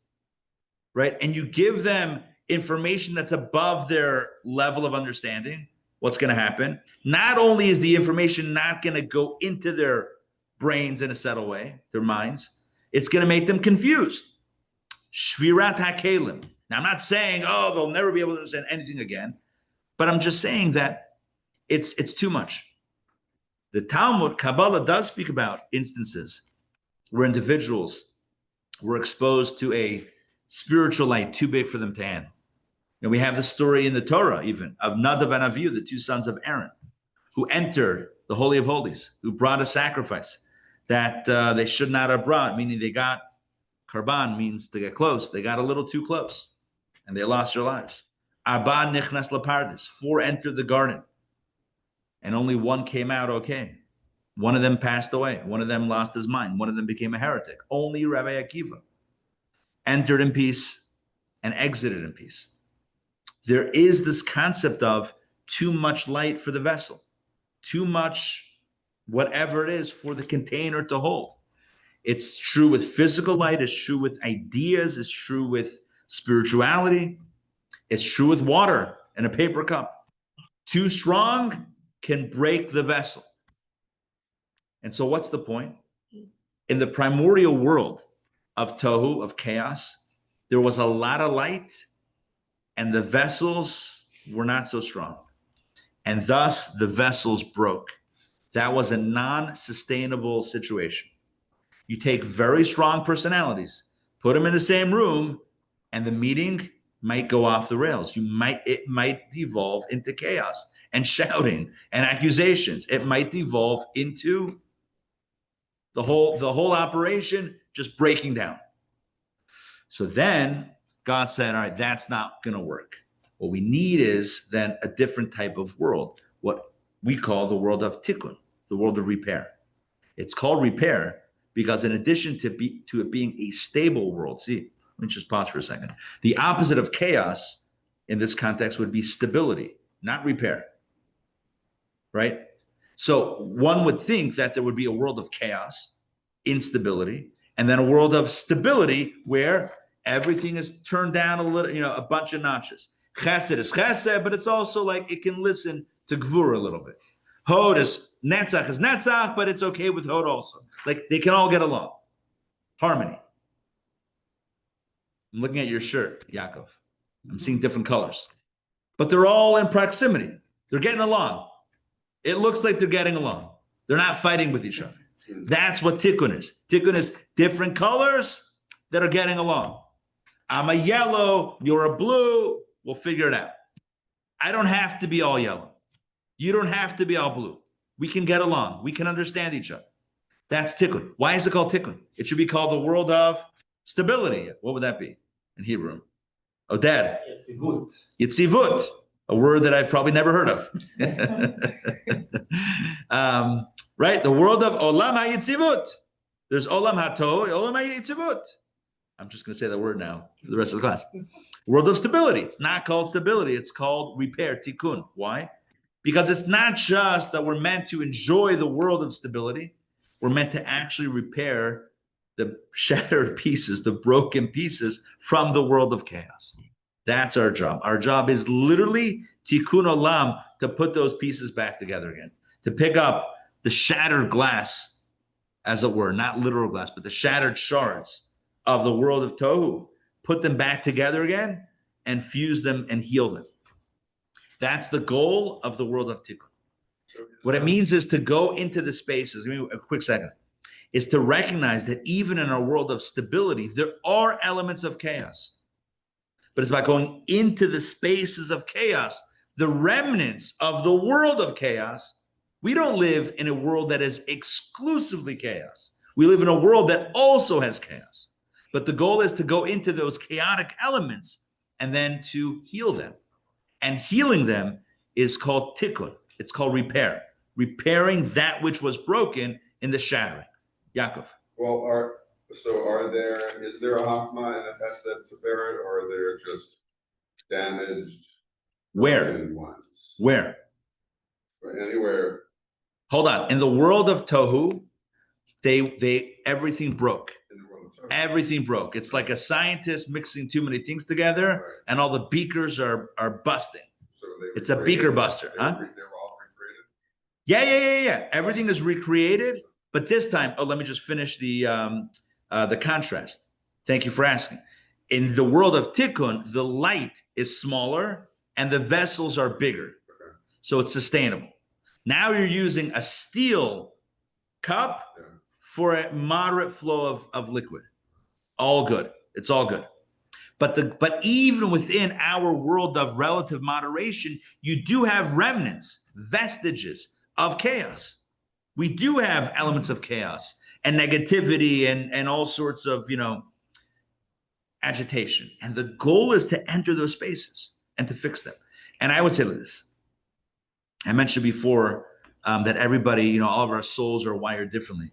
right, and you give them information that's above their level of understanding, what's going to happen? Not only is the information not going to go into their brains in a subtle way, their minds, it's going to make them confused. Shvirat hakelim. Now, I'm not saying, they'll never be able to understand anything again, but I'm just saying that it's too much. The Talmud, Kabbalah, does speak about instances where individuals were exposed to a spiritual light too big for them to handle. And we have the story in the Torah, even, of Nadav and Avihu, the two sons of Aaron, who entered the Holy of Holies, who brought a sacrifice that they should not have brought, meaning they got, karban means to get close. They got a little too close, and they lost their lives. Abba nichnas lapardis, 4 entered the garden, and only 1 came out okay. One of them passed away. One of them lost his mind. One of them became a heretic. Only Rabbi Akiva entered in peace and exited in peace. There is this concept of too much light for the vessel, too much whatever it is for the container to hold. It's true with physical light, it's true with ideas, it's true with spirituality, it's true with water in a paper cup. Too strong can break the vessel. And so what's the point? In the primordial world of Tohu, of chaos, there was a lot of light, and the vessels were not so strong. And thus the vessels broke. That was a non-sustainable situation. You take very strong personalities, put them in the same room, and the meeting might go off the rails. It might devolve into chaos and shouting and accusations. It might devolve into the whole operation just breaking down. So then God said, all right, that's not going to work. What we need is then a different type of world, what we call the world of Tikkun, the world of repair. It's called repair because in addition to it being a stable world, see, let me just pause for a second. The opposite of chaos in this context would be stability, not repair, right? So one would think that there would be a world of chaos, instability, and then a world of stability where everything is turned down a little, a bunch of notches. Chesed is chesed, but it's also like it can listen to gvur a little bit. Hod is netzach, but it's okay with hod also. Like they can all get along. Harmony. I'm looking at your shirt, Yaakov. I'm seeing different colors, but they're all in proximity. They're getting along. It looks like they're getting along. They're not fighting with each other. That's what Tikkun is. Tikkun is different colors that are getting along. I'm a yellow, you're a blue, we'll figure it out. I don't have to be all yellow. You don't have to be all blue. We can get along. We can understand each other. That's Tikkun. Why is it called Tikkun? It should be called the world of stability. What would that be in Hebrew? Oh, Dad. Yitzivut. Yitzivut, a word that I've probably never heard of. Right? The world of Olam HaYitzivut. There's Olam HaTohu, Olam HaYitzivut. I'm just going to say that word now for the rest of the class. World of stability. It's not called stability. It's called repair, tikkun. Why? Because it's not just that we're meant to enjoy the world of stability. We're meant to actually repair the shattered pieces, the broken pieces from the world of chaos. That's our job. Our job is literally tikkun olam, to put those pieces back together again, to pick up the shattered glass, as it were, not literal glass, but the shattered shards of the world of Tohu, put them back together again and fuse them and heal them. That's the goal of the world of Tikkun. What it means is to go into the spaces, give me a quick second, is to recognize that even in our world of stability, there are elements of chaos. But it's about going into the spaces of chaos, the remnants of the world of chaos. We don't live in a world that is exclusively chaos. We live in a world that also has chaos. But the goal is to go into those chaotic elements and then to heal them. And healing them is called tikkun. It's called repair. Repairing that which was broken in the shattering. Yaakov. Well, is there a Hakma and a Hesed to bear it, or are there just damaged Where? ones? Where? Or anywhere. Hold on. In the world of Tohu, everything broke. In the world of Torah. Everything broke. It's like a scientist mixing too many things together, Right. and all the beakers are busting. So they It's a recreated- beaker buster, they huh? were all recreated. Yeah. Everything is recreated, but this time, let me just finish the contrast. Thank you for asking. In the world of Tikkun, the light is smaller and the vessels are bigger. Okay. So it's sustainable. Now you're using a steel cup for a moderate flow of liquid. All good. It's all good. But even within our world of relative moderation, you do have remnants, vestiges of chaos. We do have elements of chaos and negativity and all sorts of, agitation. And the goal is to enter those spaces and to fix them. And I would say like this. I mentioned before that everybody, all of our souls are wired differently.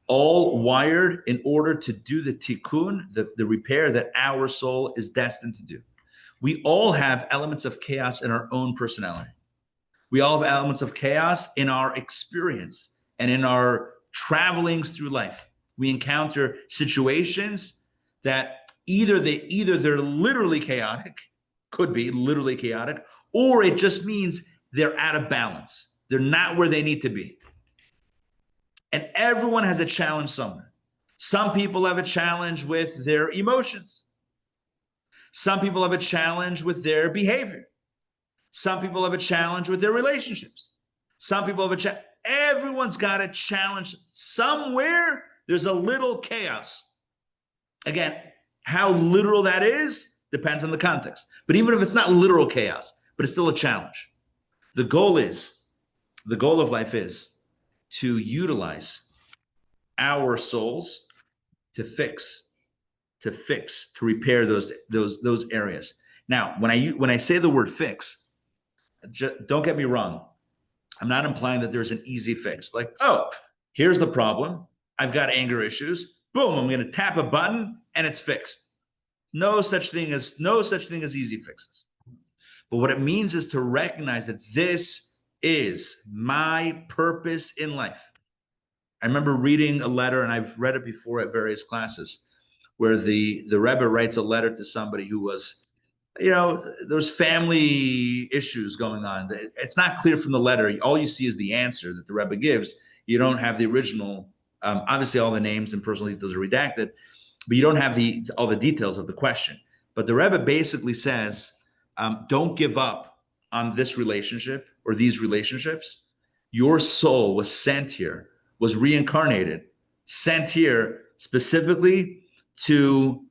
All wired in order to do the tikkun, the repair that our soul is destined to do. We all have elements of chaos in our own personality. We all have elements of chaos in our experience and in our travelings through life. We encounter situations that either they're literally chaotic, could be literally chaotic, or it just means they're out of balance. They're not where they need to be. And everyone has a challenge somewhere. Some people have a challenge with their emotions. Some people have a challenge with their behavior. Some people have a challenge with their relationships. Some people have a challenge. Everyone's got a challenge somewhere. There's a little chaos. Again, how literal that is depends on the context. But even if it's not literal chaos, but it's still a challenge. The goal of life is to utilize our souls to repair those areas. Now, when I say the word fix, don't get me wrong. I'm not implying that there's an easy fix. Like, oh, here's the problem. I've got anger issues. Boom, I'm going to tap a button and it's fixed. No such thing as easy fixes. But what it means is to recognize that this is my purpose in life. I remember reading a letter, and I've read it before at various classes, where the Rebbe writes a letter to somebody who was, there's family issues going on. It's not clear from the letter. All you see is the answer that the Rebbe gives. You don't have the original. Obviously, all the names and personal details are redacted, but you don't have all the details of the question. But the Rebbe basically says, don't give up on this relationship or these relationships. Your soul was sent here, was reincarnated, sent here specifically to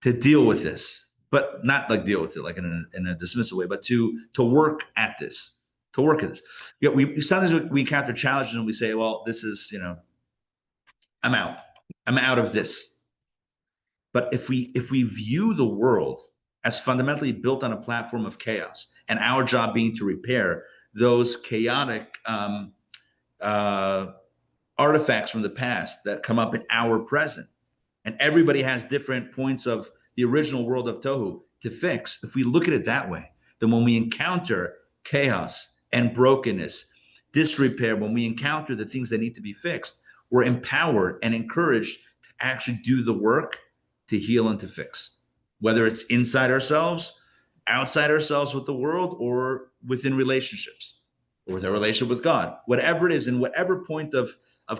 to deal with this, but not like deal with it like in a dismissive way, but to work at this, to work at this. Yeah, we sometimes we encounter challenges and we say, well, this is, I'm out of this. But if we view the world as fundamentally built on a platform of chaos, and our job being to repair those chaotic artifacts from the past that come up in our present, and everybody has different points of the original world of Tohu to fix. If we look at it that way, then when we encounter chaos and brokenness, disrepair, when we encounter the things that need to be fixed, we're empowered and encouraged to actually do the work to heal and to fix, whether it's inside ourselves, outside ourselves with the world, or within relationships, or with our relationship with God. Whatever it is, in whatever point of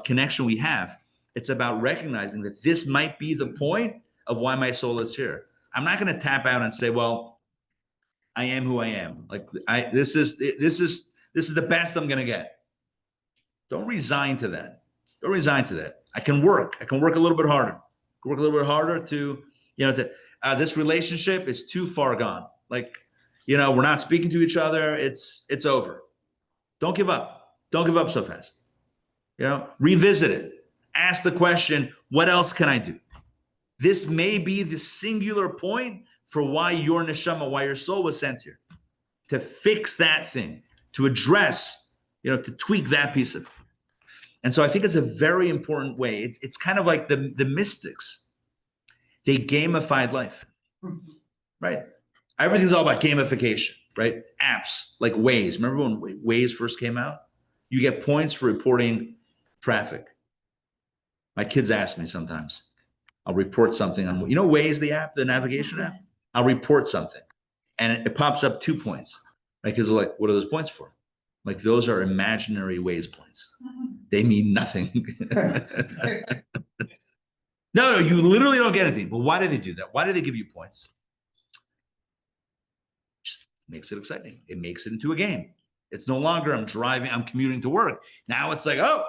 connection we have, it's about recognizing that this might be the point of why my soul is here. I'm not going to tap out and say, well, I am who I am. Like this is the best I'm going to get. Don't resign to that. Don't resign to that. I can work a little bit harder. Work a little bit harder to this relationship is too far gone. Like, we're not speaking to each other. It's over. Don't give up. Don't give up so fast. Revisit it. Ask the question, what else can I do? This may be the singular point for why your neshama, why your soul was sent here, to fix that thing, to address, to tweak that piece of it. And so I think it's a very important way. It's kind of like the mystics. They gamified life, right? Everything's all about gamification, right? Apps like Waze. Remember when Waze first came out? You get points for reporting traffic. My kids ask me sometimes. I'll report something on, Waze, the app, the navigation app. I'll report something, and it pops up 2 points. My kids are like, "What are those points for?" Like, those are imaginary Waze points. They mean nothing. No, you literally don't get anything. But why do they do that? Why do they give you points? Just makes it exciting. It makes it into a game. It's no longer I'm commuting to work. Now it's like, oh,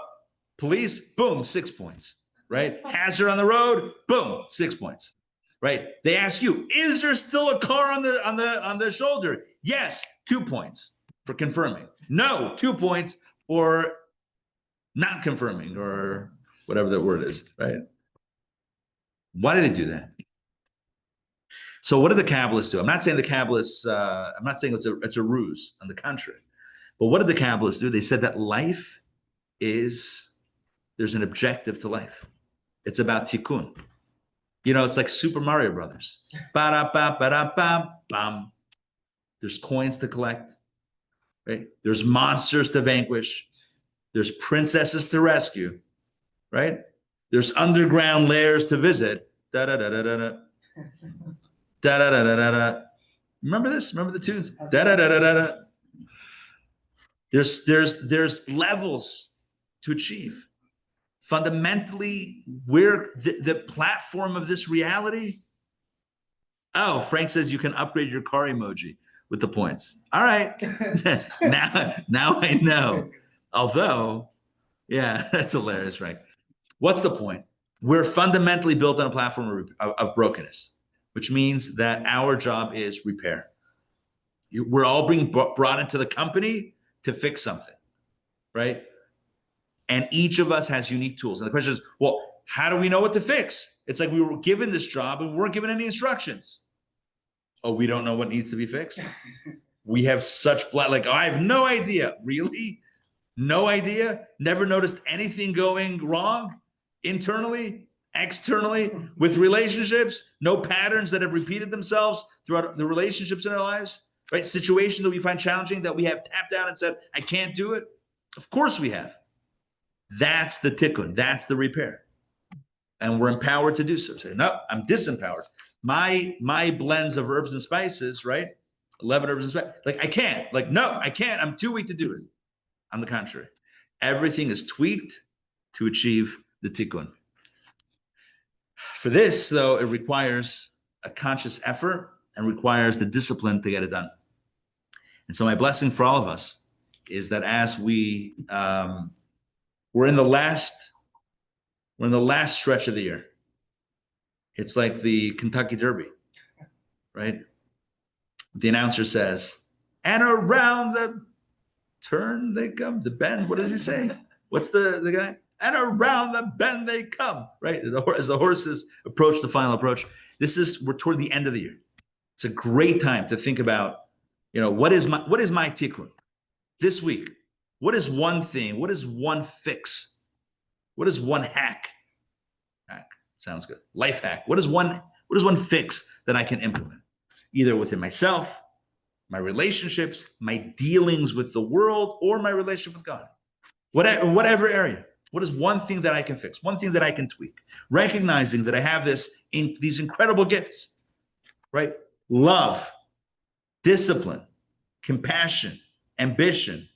police, boom, 6 points, right? Hazard on the road, boom, 6 points, right? They ask you, is there still a car on the shoulder? Yes, 2 points for confirming. No, 2 points or not confirming, or whatever that word is, right? Why do they do that? So what do the Kabbalists do? I'm not saying the Kabbalists, I'm not saying it's a ruse, on the contrary. But what did the Kabbalists do? They said that there's an objective to life. It's about Tikkun. It's like Super Mario Brothers. Ba-da-ba-ba-da-bam, there's coins to collect, right? There's monsters to vanquish. There's princesses to rescue, right? There's underground layers to visit. Da da da da da da. Da da da da da da. Remember this? Remember the tunes? Da da da da da da. There's levels to achieve. Fundamentally, we're the platform of this reality. Oh, Frank says you can upgrade your car emoji with the points. All right. now I know. Although, yeah, that's hilarious, Frank. What's the point? We're fundamentally built on a platform of brokenness, which means that our job is repair. We're all being brought into the company to fix something, right? And each of us has unique tools. And the question is, well, how do we know what to fix? It's like we were given this job and we weren't given any instructions. Oh, we don't know what needs to be fixed? We have such I have no idea. Really? No idea? Never noticed anything going wrong internally, externally, with relationships? No patterns that have repeated themselves throughout the relationships in our lives, right? Situations that we find challenging that we have tapped out and said, I can't do it. Of course we have. That's the tikkun. That's the repair. And we're empowered to do so. Say, no, I'm disempowered. My blends of herbs and spices, right? 11 herbs and spices. Like, I can't. Like, no, I can't. I'm too weak to do it. On the contrary, everything is tweaked to achieve the tikkun. For this, though, it requires a conscious effort and requires the discipline to get it done. And so my blessing for all of us is that as we're in the last stretch of the year, It's like the Kentucky Derby, right? The announcer says, and around the turn they come, the bend. What does he say? What's the guy? And around the bend they come, right? As the horses approach the final approach. We're toward the end of the year. It's a great time to think about, what is my tikkun this week? What is one thing? What is one fix? What is one hack? Hack sounds good. Life hack. What is one fix that I can implement, either within myself, my relationships, my dealings with the world, or my relationship with God? Whatever area. What is one thing that I can fix? One thing that I can tweak? Recognizing that I have these incredible gifts, right? Love, discipline, compassion, ambition,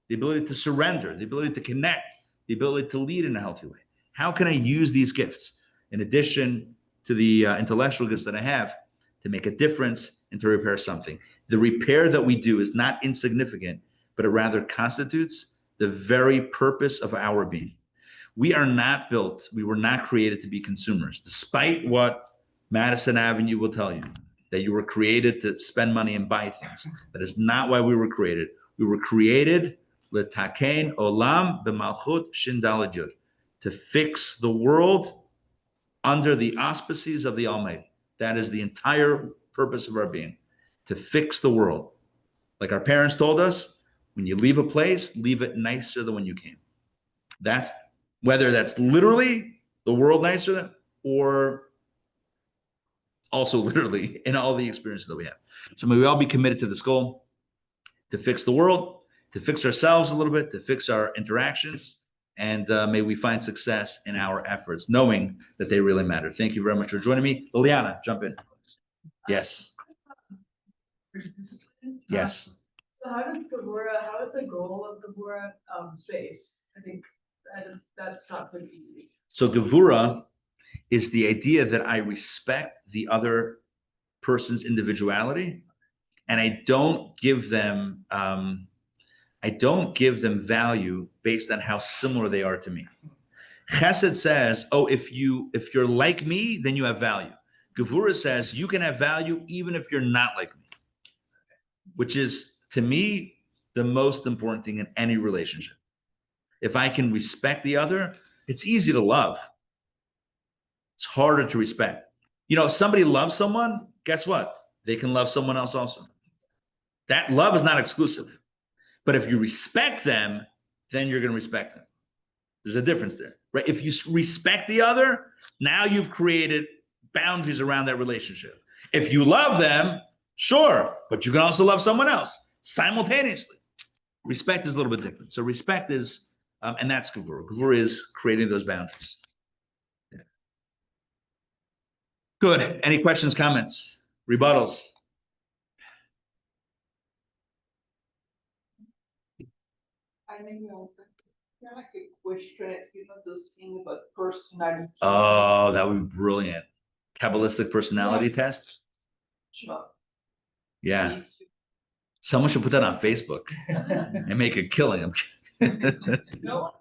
the ability to surrender, the ability to connect, the ability to lead in a healthy way. How can I use these gifts in addition to the intellectual gifts that I have to make a difference and to repair something? The repair that we do is not insignificant, but it rather constitutes the very purpose of our being. We were not created to be consumers, despite what Madison Avenue will tell you, that you were created to spend money and buy things. That is not why we were created. We were created l'taken olam b'malchut shin daled yud, to fix the world under the auspices of the Almighty. That is the entire purpose of our being, to fix the world. Like our parents told us, when you leave a place, leave it nicer than when you came. That's whether that's literally the world nicer than, or also literally in all the experiences that we have. So may we all be committed to this goal, to fix the world, to fix ourselves a little bit, to fix our interactions, and may we find success in our efforts, knowing that they really matter. Thank you very much for joining me. Liliana, jump in. Yes. Yes. So how is the goal of Gevura space? I think that's not pretty easy. So Gevura is the idea that I respect the other person's individuality, and I don't give them value based on how similar they are to me. Chesed says, oh, if you're like me, then you have value. Gevura says you can have value even if you're not like me, which is, to me, the most important thing in any relationship. If I can respect the other, it's easy to love. It's harder to respect. If somebody loves someone, guess what? They can love someone else also. That love is not exclusive. But if you respect them, then you're going to respect them. There's a difference there, right? If you respect the other, now you've created boundaries around that relationship. If you love them, sure, but you can also love someone else simultaneously. Respect is a little bit different. So respect is, and that's Gevura. Gevura is creating those boundaries. Yeah. Good. Any questions, comments, rebuttals? I maybe also, like a question, this thing about personality. Oh, that would be brilliant. Kabbalistic personality tests? Sure. Yeah. Someone should put that on Facebook and make a killing. No,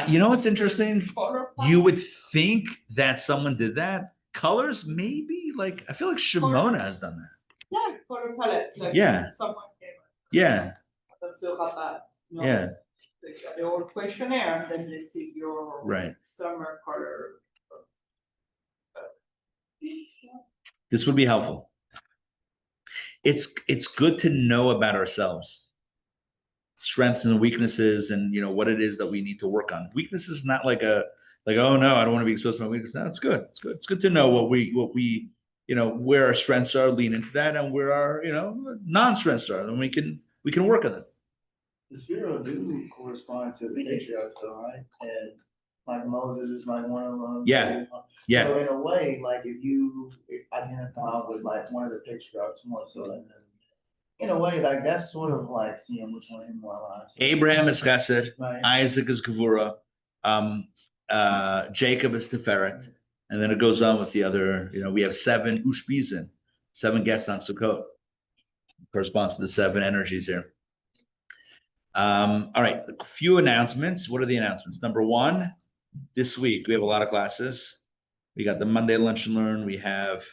You know what's interesting? color You would think that someone did that. Colors, maybe? Like, I feel like Shimona has done that. yeah, color palette. Like Yeah. Someone came Yeah. up to Rabat. Yeah. They got the old questionnaire, and then they see your Right. summer color. This would be helpful. It's good to know about ourselves, strengths and weaknesses, and what it is that we need to work on. Weakness is not like oh no, I don't want to be exposed to my weakness. No, it's good. It's good to know what we where our strengths are, lean into that, and where our non-strengths are, and we can work on it. The spiritual do correspond to the patriarchs, though, right? And like Moses is like one of them. Yeah. Yeah. So in a way, like if you identify with like one of the patriarchs more so than in a way, like that's sort of like seeing which one is more aligned. Abraham is Chesed, Right. Isaac is Gevura, Jacob is Tiferet, and then it goes on with the other. We have 7 Ushpizin, 7 guests on Sukkot. Corresponds to the 7 energies here. All right, a few announcements. What are the announcements? Number 1, this week we have a lot of classes. We got the Monday lunch and learn. We have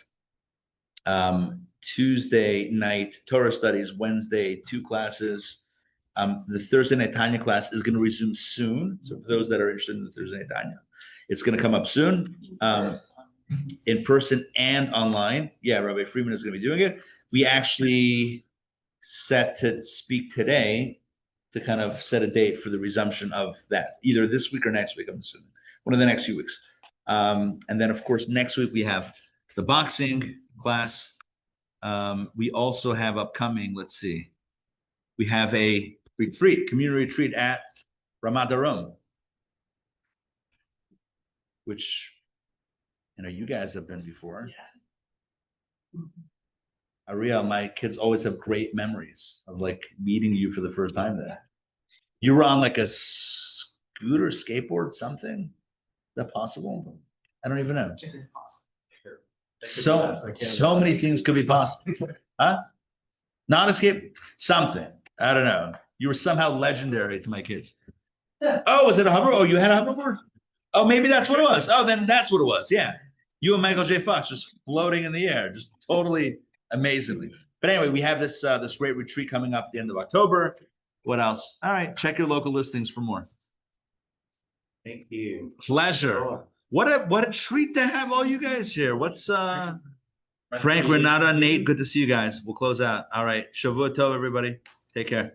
Tuesday night Torah studies, Wednesday 2 classes. The Thursday night Tanya class is going to resume soon. So for those that are interested in the Thursday night Tanya, it's going to come up soon, in person and online. Yeah, Rabbi Friedman is going to be doing it. We actually set to speak today to kind of set a date for the resumption of that, either this week or next week, I'm assuming, one of the next few weeks. And then, of course, next week we have the boxing class. We also have upcoming, let's see, we have a retreat, community retreat at Ramat Darom, which, you know, you guys have been before. Ariel, my kids always have great memories of like meeting you for the first time there. You were on like a scooter, skateboard, something? Is that possible? I don't even know. It's impossible. So many things could be possible. Huh? Not escape, something. I don't know. You were somehow legendary to my kids. Oh, was it a hover? Oh, you had a hoverboard? Oh, maybe that's what it was. Oh, then that's what it was. Yeah. You and Michael J. Fox just floating in the air, just totally amazingly. But anyway, we have this this great retreat coming up at the end of October. What else? All right, check your local listings for more. Thank you. Pleasure. What a treat to have all you guys here. What's Frank, Renata, Nate, good to see you guys. We'll close out. All right. Shavua tov, everybody. Take care.